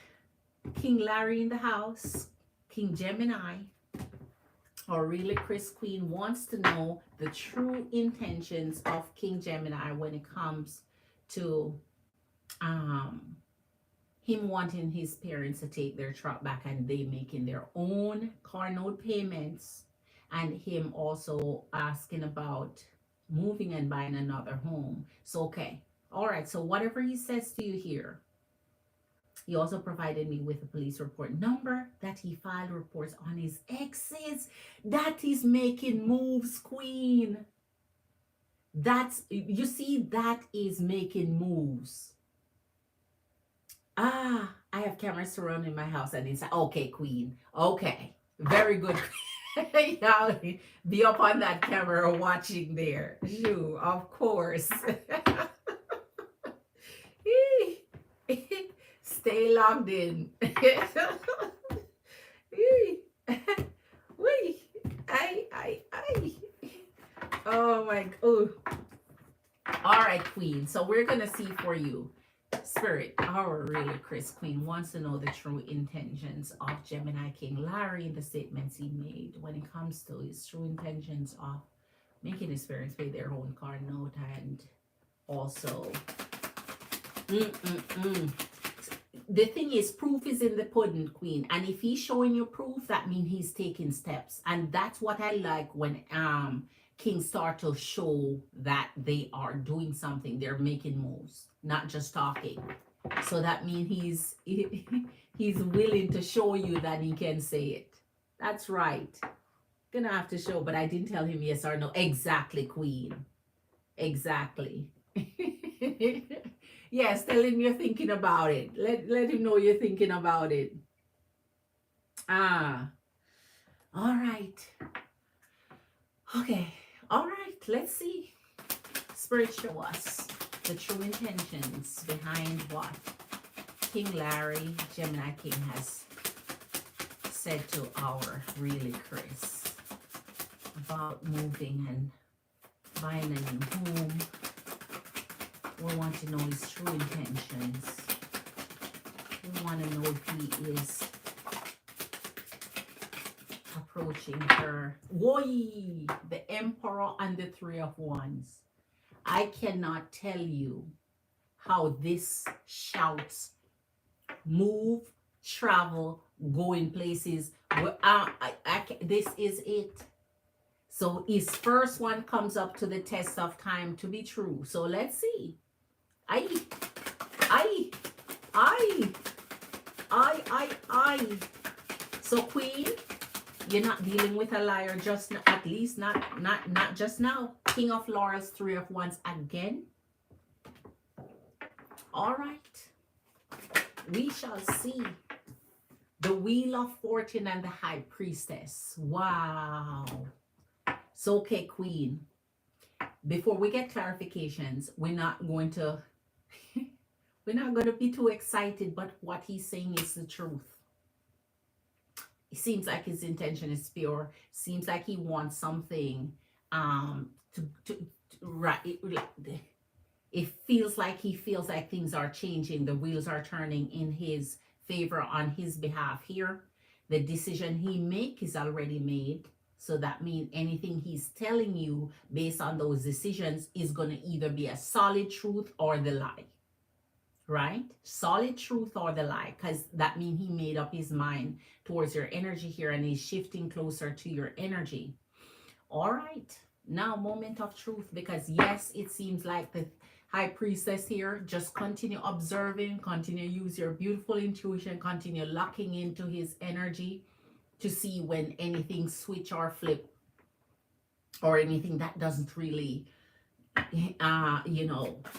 King Larry in the house, King Gemini, or really Chris Queen wants to know the true intentions of King Gemini when it comes to him wanting his parents to take their truck back and they making their own car note payments, and him also asking about moving and buying another home. So, okay. All right. So whatever he says to you here, he also provided me with a police report number that he filed reports on his exes. That is making moves, Queen. That's, you see, that is making moves. I have cameras surrounding my house and it's okay, Queen. Okay, very good. Y'all be up on that camera watching there. Shoo, of course. Stay logged in. Oh my, oh. All right, Queen. So we're gonna see for you. Spirit, our really Chris Queen wants to know the true intentions of Gemini King Larry in the statements he made when it comes to his true intentions of making his parents pay their own car note, and also the thing is, proof is in the pudding, Queen, and if he's showing you proof, that means he's taking steps. And that's what I like when kings start to show that they are doing something, they're making moves, not just talking. So that means he's willing to show you that he can say it. That's right. Gonna have to show, but I didn't tell him yes or no. Exactly, Queen. Exactly. Yes, tell him you're thinking about it. Let him know you're thinking about it. All right. Okay. All right. Let's see. Spirit, show us the true intentions behind what King Larry, Gemini King, has said to our really Chris about moving and buying a new home. We want to know his true intentions. We want to know if he is approaching her. Woi! The Emperor and the Three of Wands. I cannot tell you how this shouts move, travel, go in places. This is it. So his first one comes up to the test of time to be true. So let's see. I. So Queen, you're not dealing with a liar, just at least not just now. King of Laurels, Three of Wands again. All right. We shall see. The Wheel of Fortune and the High Priestess. Wow. So, okay, Queen. Before we get clarifications, we're not going to be too excited, but what he's saying is the truth. It seems like his intention is pure. Seems like he wants something right. It feels like he feels like things are changing. The wheels are turning in his favor on his behalf here. The decision he make is already made. So that means anything he's telling you based on those decisions is going to either be a solid truth or the lie. right? Solid truth or the lie, because that means he made up his mind towards your energy here and he's shifting closer to your energy. All right, now moment of truth, because yes, it seems like the high priestess here, just continue observing, continue use your beautiful intuition, continue locking into his energy to see when anything switch or flip or anything that doesn't really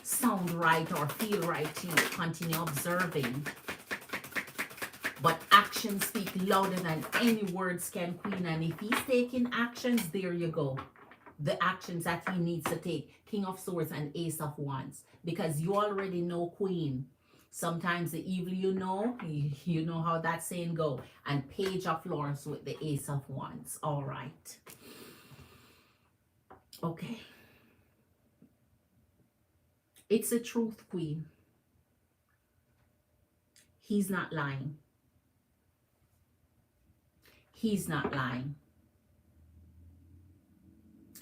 sound right or feel right to you. Continue observing, but actions speak louder than any words can, Queen. And if he's taking actions, there you go, the actions that he needs to take. King of Swords and Ace of Wands, because you already know, Queen, sometimes the evil you know how that saying go. And Page of Swords with the Ace of Wands. All right, okay, it's the truth, Queen. He's not lying. He's not lying.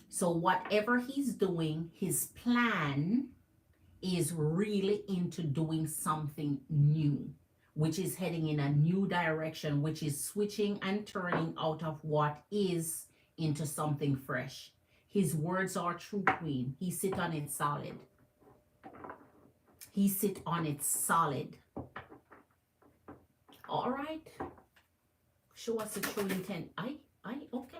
So whatever he's doing, his plan is really into doing something new, which is heading in a new direction, which is switching and turning out of what is into something fresh. His words are true, Queen. He sit on it solid. He sit on it solid. All right. Show us the true intent. Okay.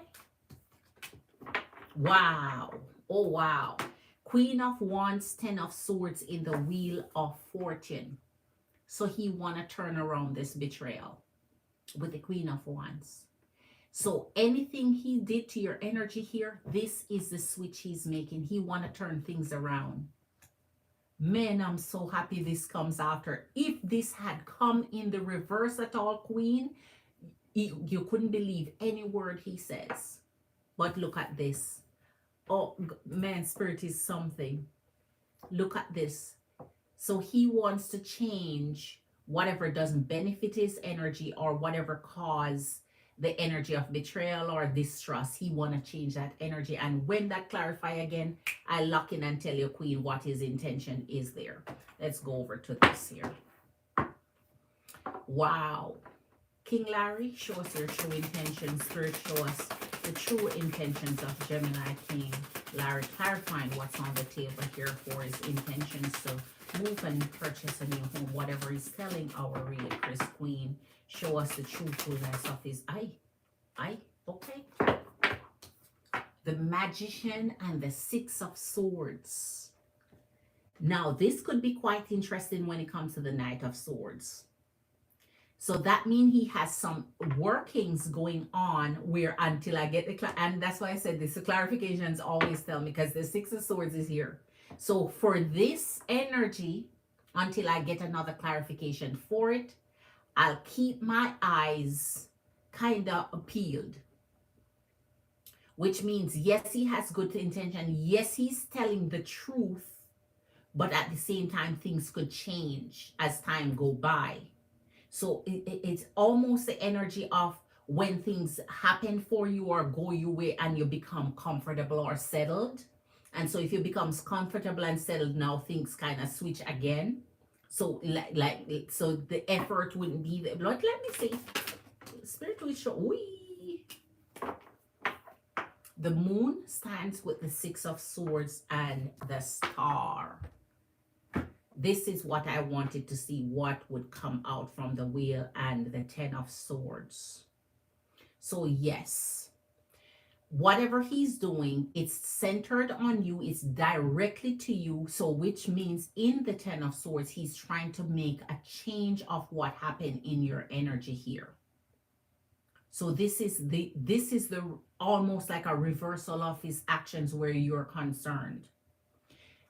Wow. Oh, wow. Queen of Wands, 10 of Swords in the Wheel of Fortune. So he want to turn around this betrayal with the Queen of Wands. So anything he did to your energy here, this is the switch he's making. He want to turn things around. Man, I'm so happy this comes after. If this had come in the reverse at all, Queen, you couldn't believe any word he says. But look at this. Oh, man, Spirit is something. Look at this. So he wants to change whatever doesn't benefit his energy or whatever cause the energy of betrayal or distrust. He want to change that energy. And when that clarify again, I lock in and tell you, Queen, what his intention is there. Let's go over to this here. Wow. King Larry, show us your true intentions. Spirit, show us the true intentions of Gemini King Larry, clarifying what's on the table here for his intentions to move and purchase a new home. Whatever he's telling our real Chris Queen, show us the truthfulness of his okay. The Magician and the Six of Swords. Now, this could be quite interesting when it comes to the Knight of Swords. So that means he has some workings going on where until I get the, and that's why I said this, the clarifications always tell me, because the Six of Swords is here. So for this energy, until I get another clarification for it, I'll keep my eyes kind of peeled. Which means, yes, he has good intention. Yes, he's telling the truth. But at the same time, things could change as time go by. So it's almost the energy of when things happen for you or go your way and you become comfortable or settled. And so if you become comfortable and settled, now things kind of switch again. So so the effort wouldn't be there. Let me see. Spirit will show. The Moon stands with the Six of Swords and the Star. This is what I wanted to see, what would come out from the Wheel and the Ten of Swords. So yes, whatever he's doing, it's centered on you, it's directly to you. So which means in the Ten of Swords, he's trying to make a change of what happened in your energy here. So this is the almost like a reversal of his actions where you're concerned.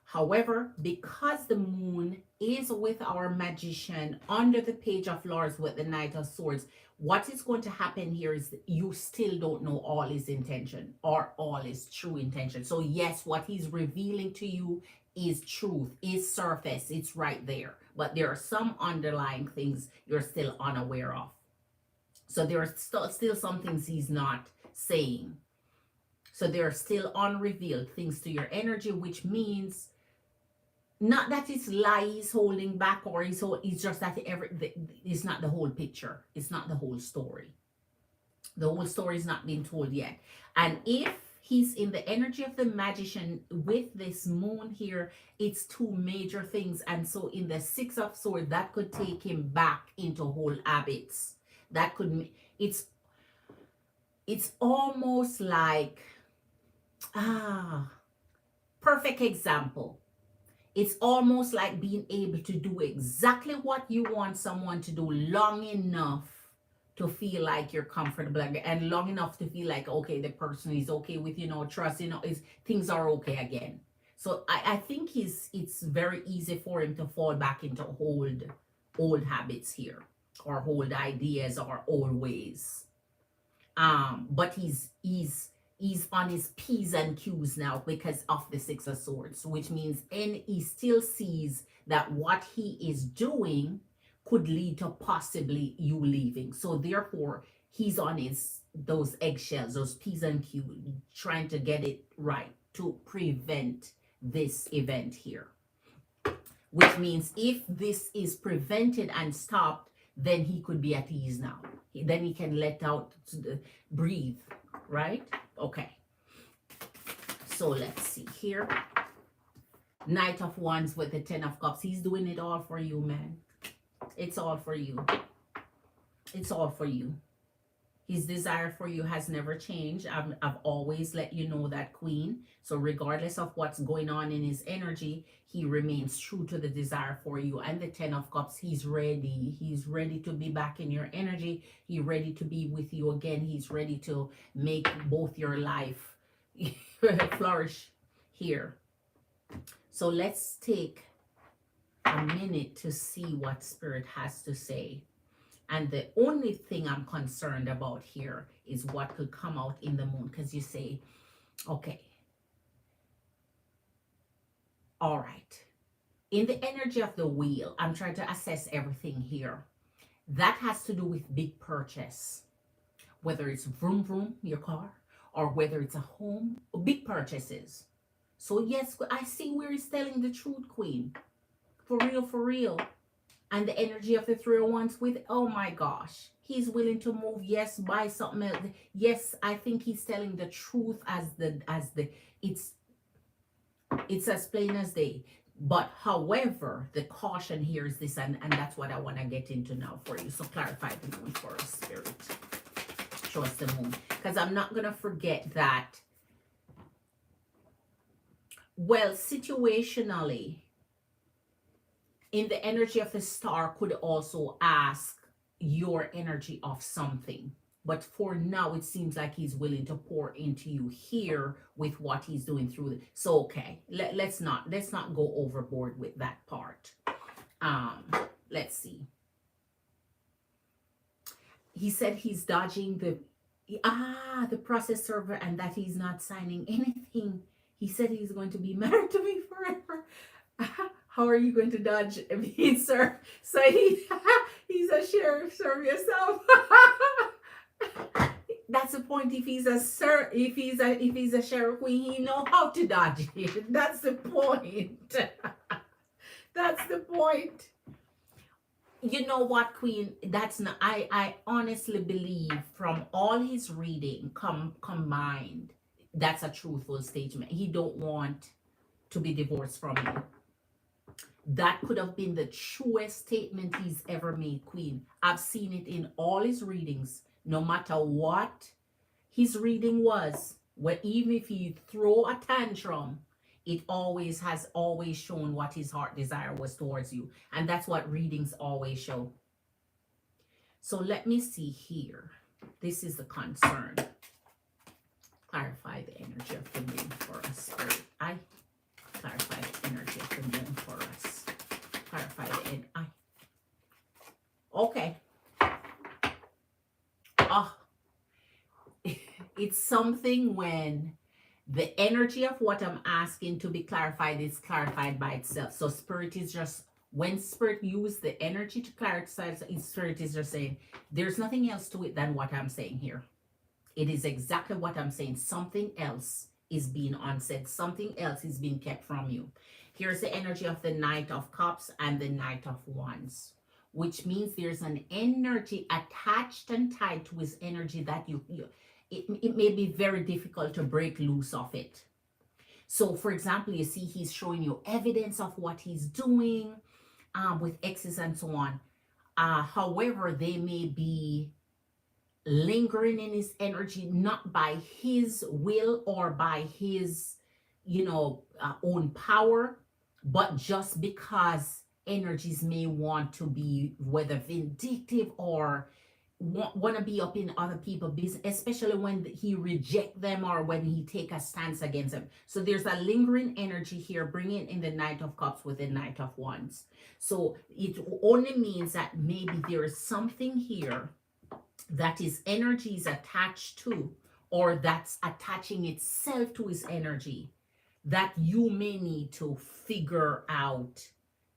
However, because the Moon is with our Magician under the Page of Swords with the Knight of Swords, what is going to happen here is you still don't know all his intention or all his true intention. So yes, what he's revealing to you is truth, is surface, it's right there. But there are some underlying things you're still unaware of. So there are still some things he's not saying. So there are still unrevealed things to your energy, which means Not that it's lies holding back, or it's just that it's not the whole picture. It's not the whole story. The whole story is not being told yet. And if he's in the energy of the magician with this moon here, it's two major things. And so in the Six of Swords, that could take him back into whole habits. That could, it's almost like, perfect example. It's almost like being able to do exactly what you want someone to do long enough to feel like you're comfortable, and long enough to feel like, okay, the person is okay with, trust, is things are okay again. So I think it's very easy for him to fall back into old habits here, or old ideas, or old ways. But he's on his P's and Q's now because of the Six of Swords, which means, and he still sees that what he is doing could lead to possibly you leaving. So therefore, he's on those eggshells, those P's and Q's, trying to get it right to prevent this event here. Which means if this is prevented and stopped, then he could be at ease now. Then he can let out, breathe, right? Okay. So let's see here. Knight of Wands with the Ten of Cups. He's doing it all for you, man. It's all for you. It's all for you. His desire for you has never changed. I've always let you know that, Queen. So regardless of what's going on in his energy, he remains true to the desire for you. And the Ten of Cups, he's ready. He's ready to be back in your energy. He's ready to be with you again. He's ready to make both your life flourish here. So let's take a minute to see what Spirit has to say. And the only thing I'm concerned about here is what could come out in the moon. Because you say, okay, all right. In the energy of the wheel, I'm trying to assess everything here. That has to do with big purchase. Whether it's vroom vroom, your car, or whether it's a home, big purchases. So yes, I see where he's telling the truth, Queen. For real, for real. And the energy of the Three of Wands with, oh my gosh, he's willing to move. Yes, buy something else. Yes, I think he's telling the truth it's as plain as day. But however, the caution here is this, and that's what I want to get into now for you. So clarify the moon for us, Spirit. Show us the moon. Because I'm not going to forget that, well, situationally, in the energy of the star could also ask your energy of something. But for now, it seems like he's willing to pour into you here with what he's doing through it. So, okay, let's not go overboard with that part. Let's see. He said he's dodging the process server, and that he's not signing anything. He said he's going to be married to me forever. How are you going to dodge me, sir? So he's a sheriff. Serve yourself. That's the point. If he's a sheriff, he know how to dodge it. That's the point. That's the point. You know what, Queen? That's not. I honestly believe from all his reading combined, that's a truthful statement. He don't want to be divorced from you. That could have been the truest statement he's ever made, Queen. I've seen it in all his readings. No matter what his reading was, even if he throw a tantrum, it has always shown what his heart desire was towards you. And that's what readings always show. So let me see here. This is the concern. Clarify the energy of the moon for us, Spirit. Clarify the energy of the moon for us. Clarify the end. Okay. It's something when the energy of what I'm asking to be clarified is clarified by itself. So Spirit is just, when Spirit use the energy to clarify, Spirit is just saying, there's nothing else to it than what I'm saying here. It is exactly what I'm saying. Something else is being unsaid. Something else is being kept from you. Here's the energy of the Knight of Cups and the Knight of Wands, which means there's an energy attached and tied to his energy that it may be very difficult to break loose of it. So, for example, you see he's showing you evidence of what he's doing with exes and so on. However, they may be lingering in his energy, not by his will or by his, own power, but just because energies may want to be whether vindictive or want to be up in other people's business, especially when he reject them or when he take a stance against them. So there's a lingering energy here, bringing in the Knight of Cups with the Knight of Wands. So it only means that maybe there is something here that his energy is attached to, or that's attaching itself to his energy, that you may need to figure out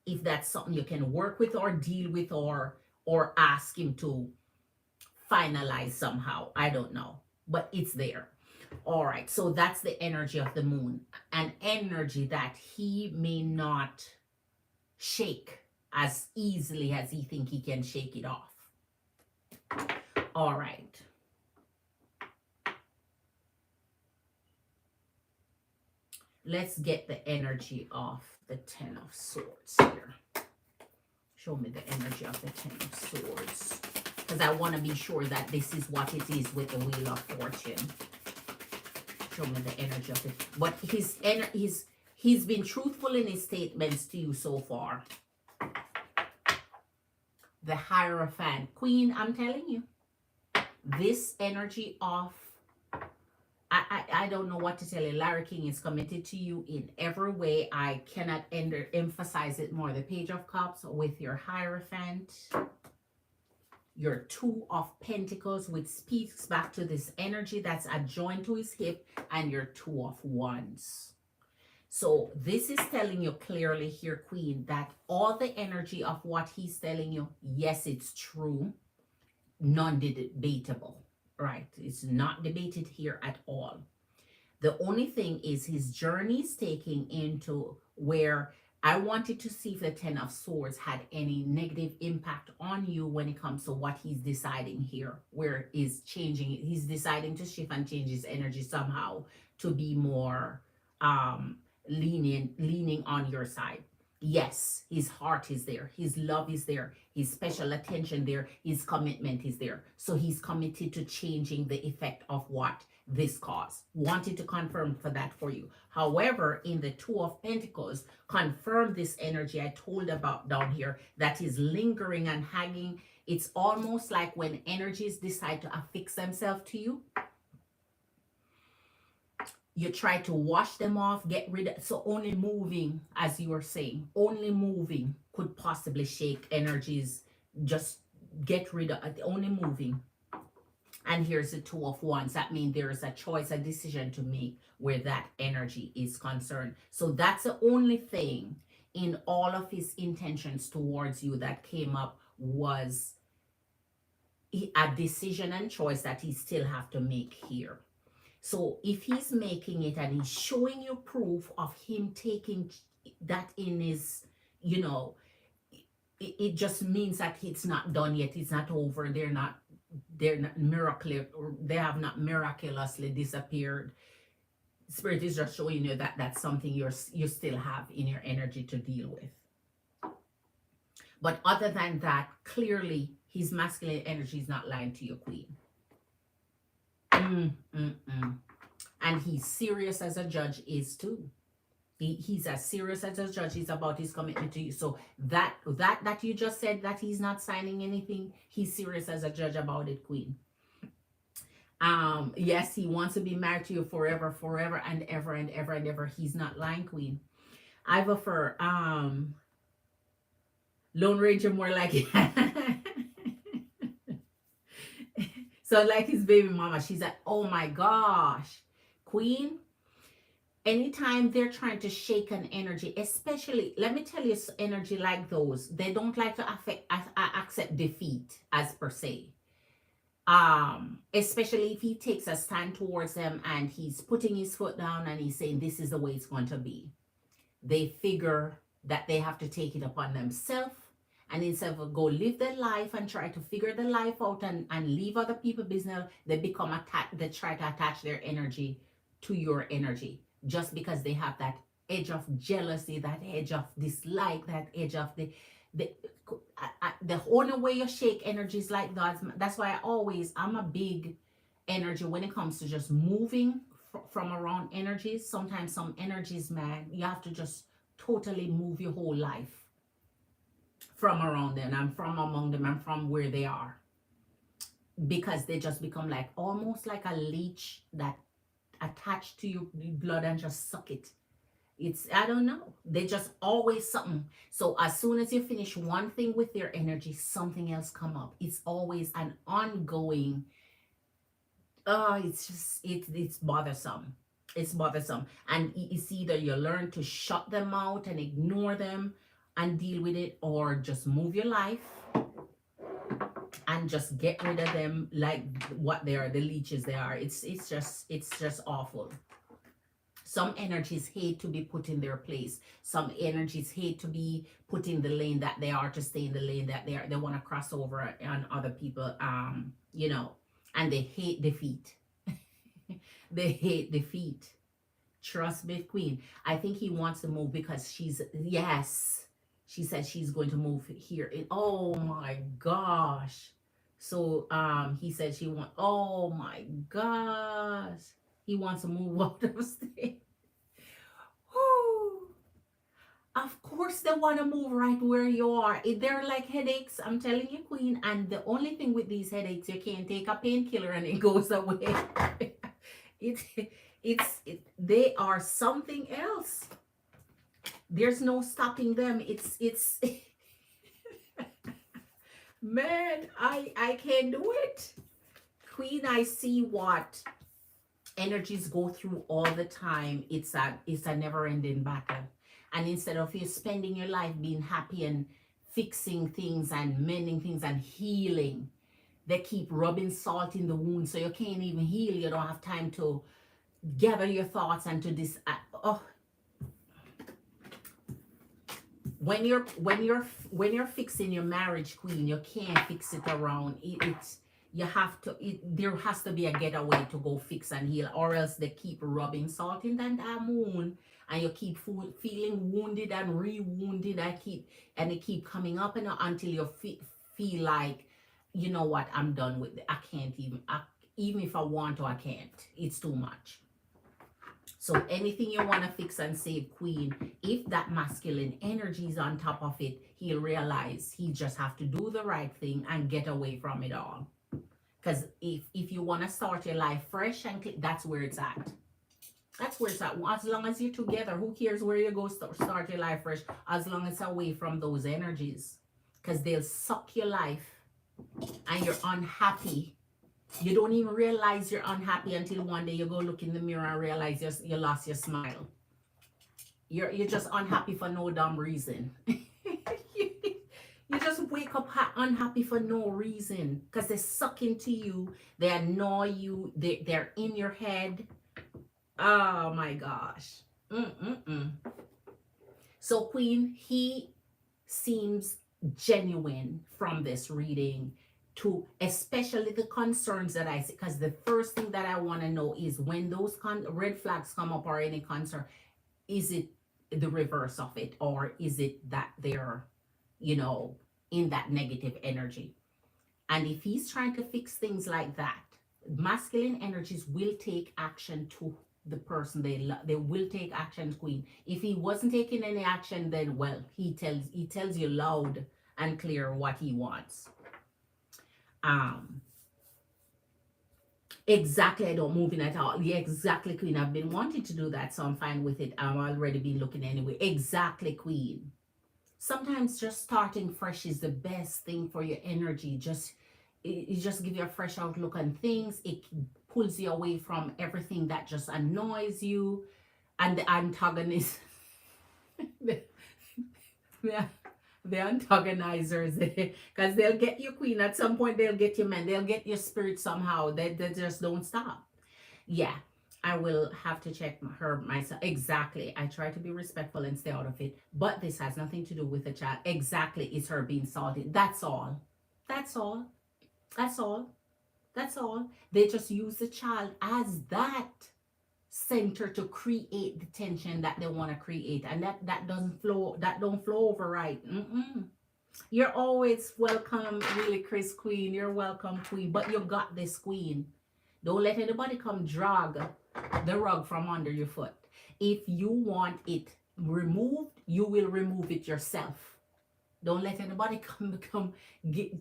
if that's something you can work with or deal with, or ask him to finalize somehow. I don't know, but it's there. All right, so that's the energy of the moon, an energy that he may not shake as easily as he think he can shake it off. All right. Let's get the energy of the Ten of Swords here. Show me the energy of the Ten of Swords, because I want to be sure that this is what it is with the Wheel of Fortune. Show me the energy of it. But he's been truthful in his statements to you so far. The Hierophant. Queen, I'm telling you, this energy of, I don't know what to tell you. Larry King is committed to you in every way. I cannot emphasize it more. The Page of Cups with your Hierophant, your Two of Pentacles, which speaks back to this energy that's adjoined to his hip, and your Two of Wands. So this is telling you clearly here, Queen, that all the energy of what he's telling you, yes, it's true, non-debatable, right? It's not debated here at all. The only thing is his journey is taking into where I wanted to see if the Ten of Swords had any negative impact on you when it comes to what he's deciding here, where he's changing it. He's deciding to shift and change his energy somehow to be more leaning on your side. Yes, his heart is there, his love is there, his special attention there, his commitment is there. So he's committed to changing the effect of what this caused. Wanted to confirm for that for you. However, in the Two of Pentacles, confirm this energy I told about down here that is lingering and hanging. It's almost like when energies decide to affix themselves to you, you try to wash them off, get rid of. So only moving, as you were saying, only moving could possibly shake energies. Just get rid of it, only moving. And here's the Two of Wands. That means there is a choice, a decision to make where that energy is concerned. So that's the only thing in all of his intentions towards you that came up, was a decision and choice that he still have to make here. So if he's making it and he's showing you proof of him taking that in his, it just means that it's not done yet. It's not over. They're not they have not miraculously disappeared. Spirit is just showing you that that's something you still have in your energy to deal with. But other than that, clearly his masculine energy is not lying to you, Queen. And he's serious as a judge is too. He's as serious as a judge is about his commitment to you. So that you just said that he's not signing anything, he's serious as a judge about it, Queen. Yes, he wants to be married to you forever and ever and ever and ever. He's not lying, Queen. I prefer Lone Ranger more like so like his baby mama. She's like, oh my gosh, Queen. Anytime they're trying to shake an energy, especially, let me tell you, energy like those, they don't like to accept defeat as per se. Especially if he takes a stand towards them and he's putting his foot down and he's saying this is the way it's going to be. They figure that they have to take it upon themselves, and instead of go live their life and try to figure their life out and leave other people business, they become attached. They try to attach their energy to your energy just because they have that edge of jealousy, that edge of dislike, that edge of the the only way you shake energies like that. That's why I'm a big energy when it comes to just moving from around energies. Sometimes some energies, man, you have to just totally move your whole life from around them and from among them and from where they are, because they just become like almost like a leech that attached to your blood and just suck it. It's, I don't know, they just always something. So as soon as you finish one thing with their energy, something else come up. It's always an ongoing, it's just it's bothersome. It's bothersome. And it's either you learn to shut them out and ignore them and deal with it, or just move your life and just get rid of them like what they are, the leeches they are. It's just awful. Some energies hate to be put in their place. Some energies hate to be put in the lane that they are, to stay in the lane that they are. They want to cross over on other people, and they hate defeat. They hate defeat. Trust me, Queen. I think he wants to move because yes, she said she's going to move here. Oh my gosh. So he said oh my gosh. He wants to move out of state. Of course they want to move right where you are. They're like headaches, I'm telling you, Queen. And the only thing with these headaches, you can't take a painkiller and it goes away. They are something else. There's no stopping them. It's man, I can't do it. Queen, I see what energies go through all the time. It's a never-ending battle. And instead of you spending your life being happy and fixing things and mending things and healing, they keep rubbing salt in the wound, so you can't even heal. You don't have time to gather your thoughts and to this. When you're fixing your marriage, Queen, you can't fix it around. There has to be a getaway to go fix and heal, or else they keep rubbing salt in that moon, and you keep feeling wounded and re-wounded. And it keep coming up and up until you feel like, you know what, I'm done with it. I can't even if I want to, I can't. It's too much. So anything you want to fix and save, Queen, if that masculine energy is on top of it, he'll realize he just have to do the right thing and get away from it all. Because if you want to start your life fresh and clean, that's where it's at. That's where it's at. As long as you're together, who cares where you go start your life fresh, as long as it's away from those energies. Because they'll suck your life and you're unhappy. You don't even realize you're unhappy until one day you go look in the mirror and realize you lost your smile. You're just unhappy for no dumb reason. You just wake up unhappy for no reason, because they suck into you, they annoy you, they're in your head. Oh my gosh. So, Queen, he seems genuine from this reading, to especially the concerns that I see, because the first thing that I want to know is when those red flags come up or any concern, is it the reverse of it, or is it that they're in that negative energy? And if he's trying to fix things like that, masculine energies will take action to the person they will take action, Queen. If he wasn't taking any action, then well, he tells you loud and clear what he wants. Exactly, I don't move in at all. Yeah, exactly, Queen. I've been wanting to do that, so I'm fine with it. I've already been looking anyway. Exactly, Queen. Sometimes just starting fresh is the best thing for your energy. It just give you a fresh outlook on things. It pulls you away from everything that just annoys you. And the antagonist, the antagonizers, because they'll get you, Queen. At some point they'll get you, man. They'll get your spirit somehow. They just don't stop. Yeah. I will have to check her myself. Exactly. I try to be respectful and stay out of it. But this has nothing to do with the child. Exactly. It's her being salty. That's all. That's all. That's all. That's all. They just use the child as that center to create the tension that they want to create. And that doesn't flow. That don't flow over right. Mm-mm. You're always welcome, really, Chris Queen. You're welcome, Queen. But you got this, Queen. Don't let anybody come drag the rug from under your foot. If you want it removed, you will remove it yourself. Don't let anybody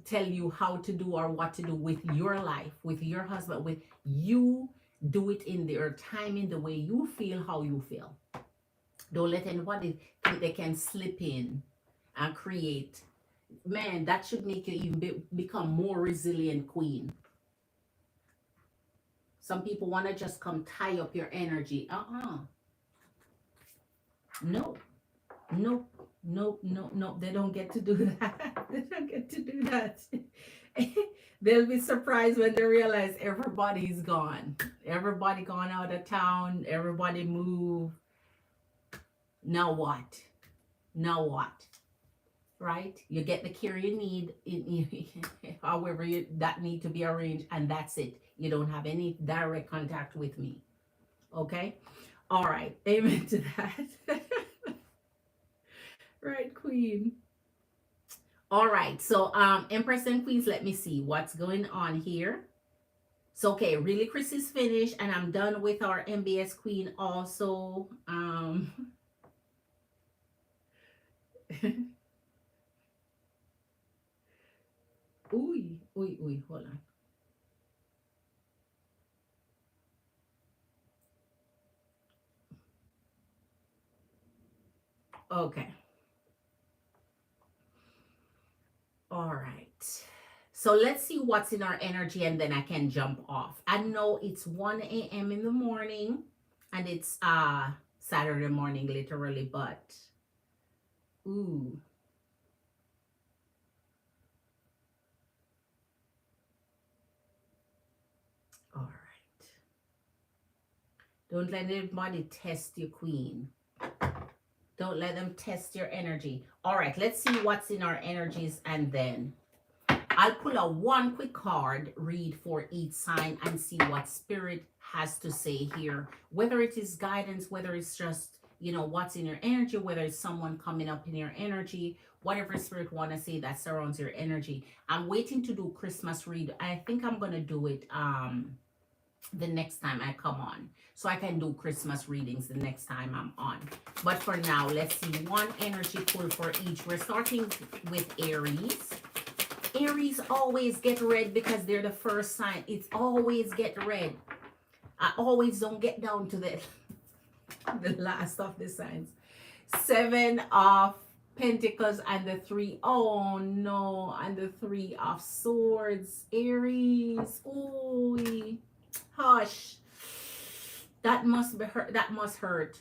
tell you how to do or what to do with your life, with your husband, with you. Do it in their timing, the way you feel, how you feel. Don't let anybody think they can slip in and create. Man, that should make you even become more resilient, Queen. Some people want to just come tie up your energy. No, no, no, no, no. They don't get to do that. They don't get to do that. They'll be surprised when they realize everybody's gone. Everybody gone out of town. Everybody moved. Now what? Now what? Right? You get the care you need, however that need to be arranged, and that's it. You don't have any direct contact with me. Okay? All right. Amen to that. Right, Queen. All right. So, Empress and Queens, let me see what's going on here. So, okay, really, Chris is finished, and I'm done with our MBS Queen also. Hold on. Okay. All right. So let's see what's in our energy and then I can jump off. I know it's 1 a.m. in the morning and it's Saturday morning literally, but ooh. All right. Don't let anybody test you, Queen. Don't let them test your energy. All right, let's see what's in our energies and then I'll pull a one quick card, read for each sign and see what spirit has to say here. Whether it is guidance, whether it's just, what's in your energy, whether it's someone coming up in your energy, whatever spirit want to say that surrounds your energy. I'm waiting to do Christmas read. I think I'm going to do it the next time I come on. So I can do Christmas readings the next time I'm on. But for now, let's see one energy pull for each. We're starting with Aries. Aries always get red because they're the first sign. It's always get red. I always don't get down to the last of the signs. 7 of Pentacles and the 3. Oh no, and the 3 of Swords. Aries. Ooh. Hush. That must be hurt. That must hurt.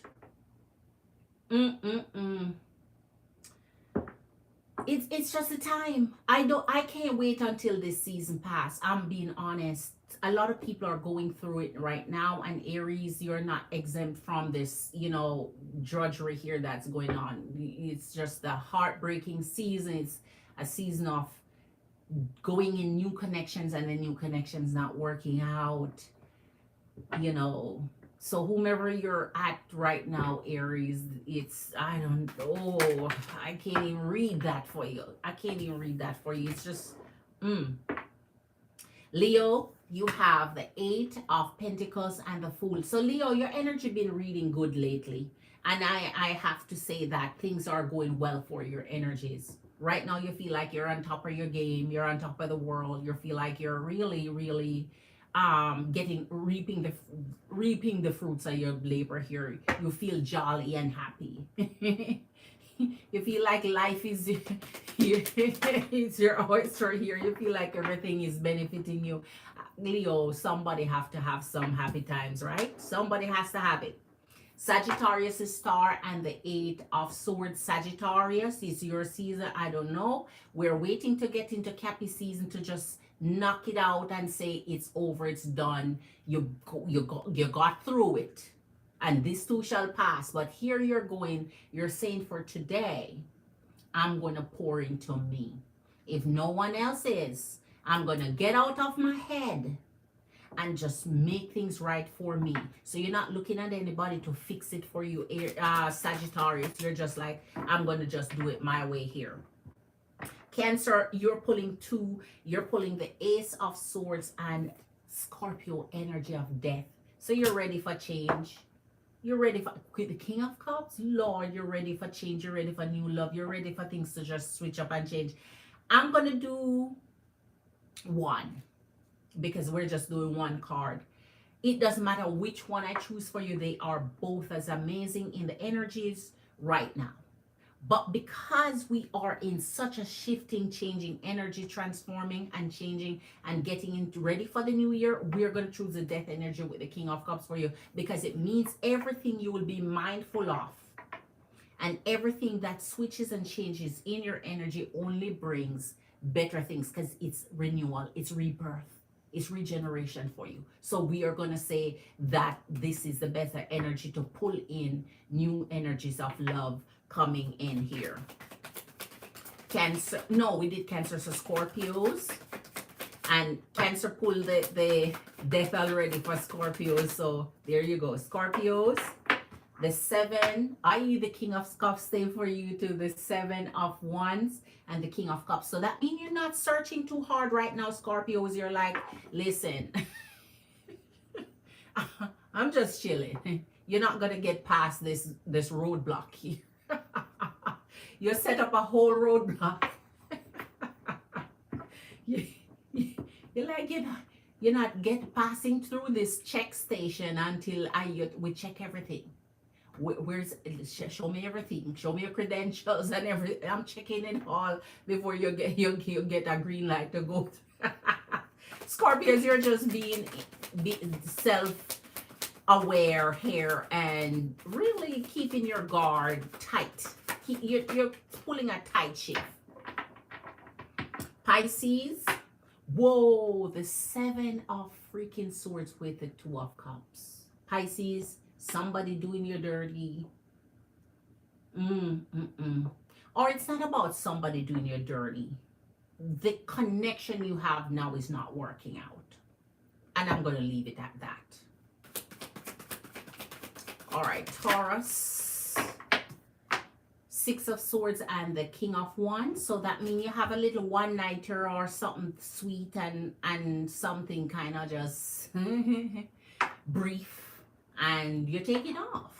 It's just the time. I can't wait until this season pass. I'm being honest. A lot of people are going through it right now, and Aries, you're not exempt from this, drudgery here that's going on. It's just the heartbreaking season. It's a season of going in new connections and the new connections not working out. So whomever you're at right now, Aries, I can't even read that for you. It's just Leo, you have the 8 of Pentacles and the Fool. So Leo, your energy been reading good lately, and I have to say that things are going well for your energies right now. You feel like you're on top of your game, you're on top of the world. You feel like you're really, really reaping the fruits of your labor here. You feel jolly and happy. You feel like life is it's your oyster here. You feel like everything is benefiting you. Leo, somebody have to have some happy times, right? Somebody has to have it. Sagittarius is star and the 8 of Swords. Sagittarius is your season. I don't know. We're waiting to get into Cappy season to just knock it out and say it's over, it's done. You got through it, and this too shall pass. But here you're saying for today, I'm going to pour into me. If no one else is, I'm going to get out of my head and just make things right for me. So you're not looking at anybody to fix it for you, Sagittarius. You're just like, I'm going to just do it my way here. Cancer, you're pulling the Ace of Swords and Scorpio energy of death. So you're ready for change. You're ready for the King of Cups. Lord, you're ready for change. You're ready for new love. You're ready for things to just switch up and change. I'm going to do one, because we're just doing one card. It doesn't matter which one I choose for you. They are both as amazing in the energies right now. But because we are in such a shifting, changing energy, transforming and changing and getting into ready for the new year, we're going to choose the death energy with the King of Cups for you, because it means everything you will be mindful of, and everything that switches and changes in your energy only brings better things, because it's renewal, it's rebirth, it's regeneration for you. So we are going to say that this is the better energy to pull in new energies of love coming in here. Cancer, no, we did Cancer, so Scorpios, and Cancer pulled the death already for Scorpios. So there you go, Scorpios. The 7, i.e. the King of Cups, stay for you to the 7 of Wands and the King of Cups. So that means you're not searching too hard right now, Scorpios. You're like, listen, I'm just chilling. You're not going to get past this roadblock here. You set up a whole roadblock. You're like, you're not passing through this check station until we check everything. Show me everything, show me your credentials and everything. I'm checking it all before you get a green light to go. Scorpios, you're just being self-aware here and really keeping your guard tight. You're pulling a tight ship. Pisces, whoa, the 7 of freaking swords with the 2 of cups. Pisces, somebody doing you dirty. Or it's not about somebody doing you dirty. The connection you have now is not working out. And I'm going to leave it at that. All right, Taurus. 6 of Swords and the King of Wands. So that means you have a little one-nighter or something sweet and something kind of just brief. And you take it off.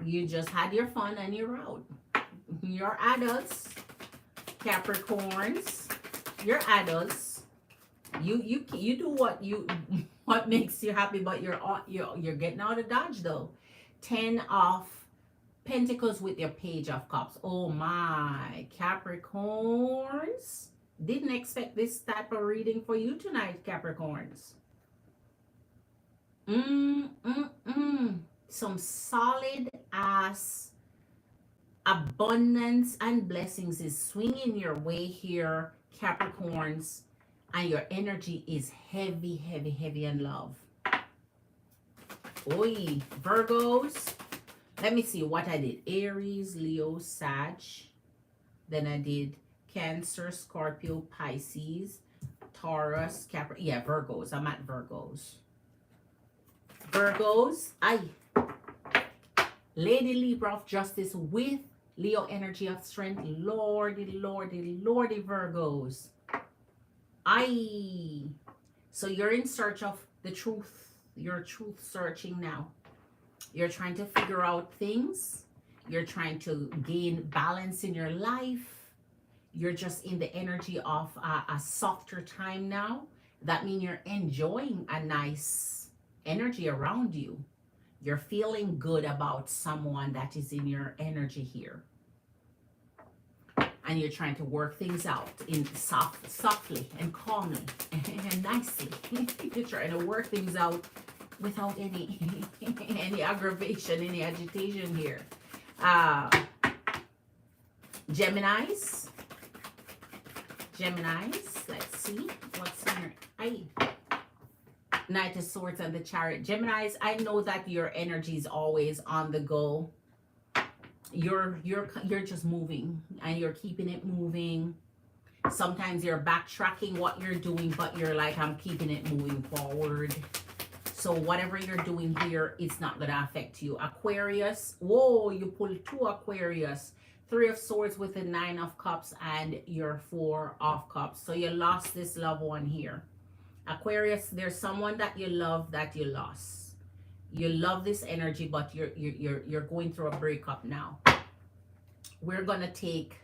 You just had your fun and you're out. You're adults, Capricorns. You're adults. You do what makes you happy, but you're getting out of Dodge though. 10 of Pentacles with your Page of Cups. Oh my, Capricorns. Didn't expect this type of reading for you tonight, Capricorns. Some solid ass abundance and blessings is swinging your way here, Capricorns, and your energy is heavy, heavy, heavy in love. Oi, Virgos. Let me see what I did. Aries, Leo, Sag. Then I did Cancer, Scorpio, Pisces, Taurus, Capricorn. Yeah, Virgos. I'm at Virgos. Virgos, Lady Libra of Justice with Leo energy of strength. Lordy, Lordy, Lordy, Virgos. So you're in search of the truth. You're truth searching now. You're trying to figure out things. You're trying to gain balance in your life. You're just in the energy of a softer time now. That means you're enjoying a nice energy around you. You're feeling good about someone that is in your energy here. And you're trying to work things out in softly and calmly and nicely. You're trying to work things out without any aggravation, any agitation here. Geminis. Geminis, let's see what's in your eye. Knight of Swords and the Chariot. Geminis, I know that your energy is always on the go. You're just moving and you're keeping it moving. Sometimes you're backtracking what you're doing, but you're like, I'm keeping it moving forward. So whatever you're doing here, it's not going to affect you. Aquarius, whoa, you pulled 2 Aquarius. 3 of Swords with the 9 of Cups and your 4 of Cups. So you lost this loved one here. Aquarius, there's someone that you love that you lost. You love this energy, but you're going through a breakup now. We're going to take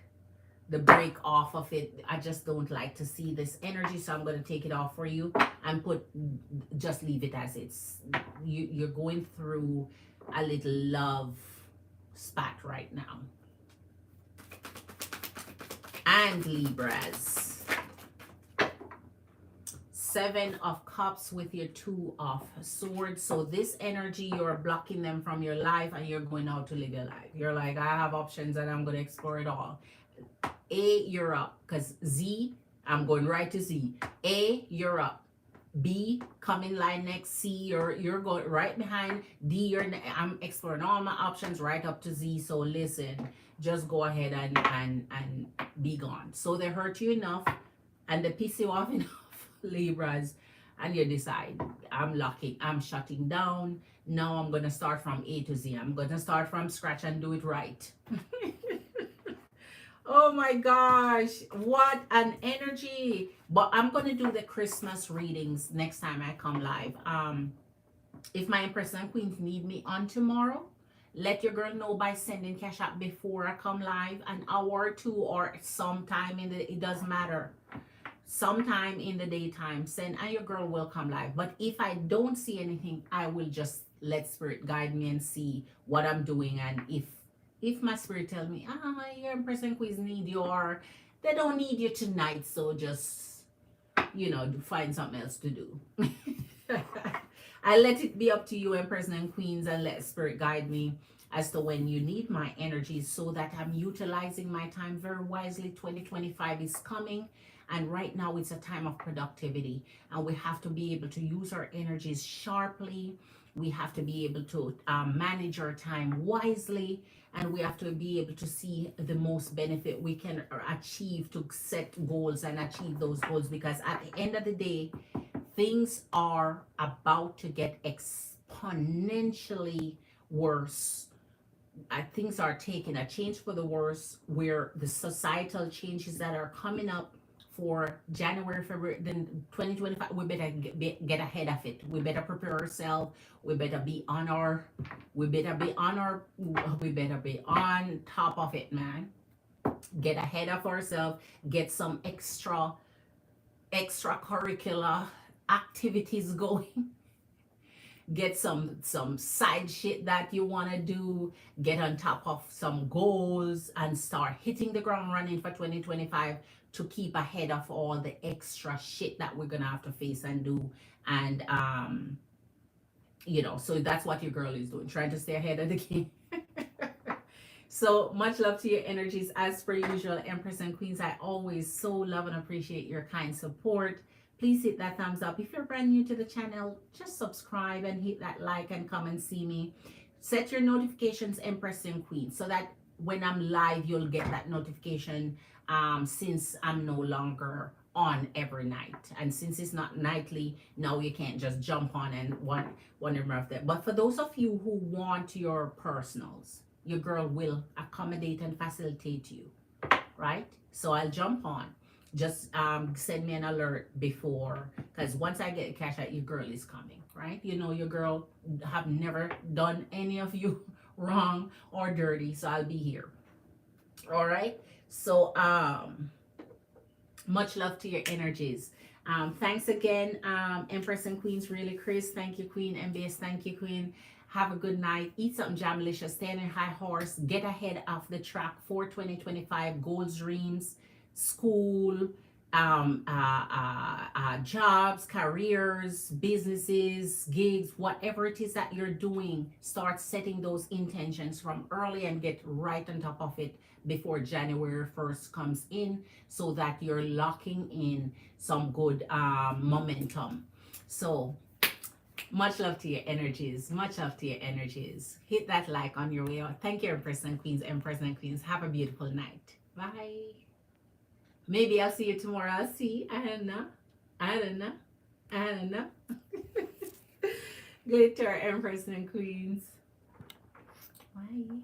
the break off of it. I just don't like to see this energy, so I'm going to take it off for you and just leave it as it's. You're going through a little love spat right now. And Libras, 7 of Cups with your 2 of Swords. So this energy, you're blocking them from your life and you're going out to live your life. You're like, I have options and I'm going to explore it all. A, you're up, because Z, I'm going right to Z. A, you're up. B, come in line next. C, you're going right behind. D, I'm exploring all my options right up to Z. So listen, just go ahead and be gone. So they hurt you enough and they piss you off enough, Libras, and you decide, I'm shutting down. Now I'm going to start from A to Z. I'm going to start from scratch and do it right. Oh my gosh, what an energy. But I'm going to do the Christmas readings next time I come live. If my Empress and Queens need me on tomorrow, let your girl know by sending cash out before I come live, an hour or 2 or sometime it doesn't matter. Sometime in the daytime, send and your girl will come live. But if I don't see anything, I will just let Spirit guide me and see what I'm doing. And if my spirit tells me, your Empress and Queens need you, or they don't need you tonight, so just, find something else to do. I let it be up to you, Empress and Queens, and let Spirit guide me as to when you need my energy so that I'm utilizing my time very wisely. 2025 is coming, and right now it's a time of productivity, and we have to be able to use our energies sharply. We have to be able to manage our time wisely, and we have to be able to see the most benefit we can achieve to set goals and achieve those goals, because at the end of the day, things are about to get exponentially worse. Things are taking a change for the worse, where the societal changes that are coming up for January, February, then 2025, we better get ahead of it. We better prepare ourselves. We better be on top of it, man. Get ahead of ourselves. Get some extracurricular activities going. Get some side shit that you want to do. Get on top of some goals and start hitting the ground running for 2025 to keep ahead of all the extra shit that we're gonna have to face and do. And so that's what your girl is doing, trying to stay ahead of the game. So much love to your energies. As per usual, Empress and Queens, I always so love and appreciate your kind support. Please hit that thumbs up. If you're brand new to the channel, just subscribe and hit that like and come and see me. Set your notifications, Empress and Queen, so that when I'm live, you'll get that notification, since I'm no longer on every night. And since it's not nightly, now you can't just jump on and wonder of that. But for those of you who want your personals, your girl will accommodate and facilitate you, right? So I'll jump on. Just send me an alert before, because once I get cash out, your girl is coming, right? Your girl have never done any of you wrong or dirty, so I'll be here. All right. So much love to your energies. Thanks again, Empress and Queens. Really, Chris, thank you, Queen. MBS, thank you, Queen. Have a good night. Eat something jamlicious. Stay on your high horse. Get ahead of the track for 2025 goals, dreams, school, jobs, careers, businesses, gigs, whatever it is that you're doing, start setting those intentions from early and get right on top of it before January 1st comes in, so that you're locking in some good momentum. So much love to your energies. Much love to your energies. Hit that like on your way out. Thank you, Empress and Queens. Empress and Queens. Have a beautiful night. Bye. Maybe I'll see you tomorrow. I'll see. I don't know. I don't know. I don't know. Good to our Empress and Queens. Bye.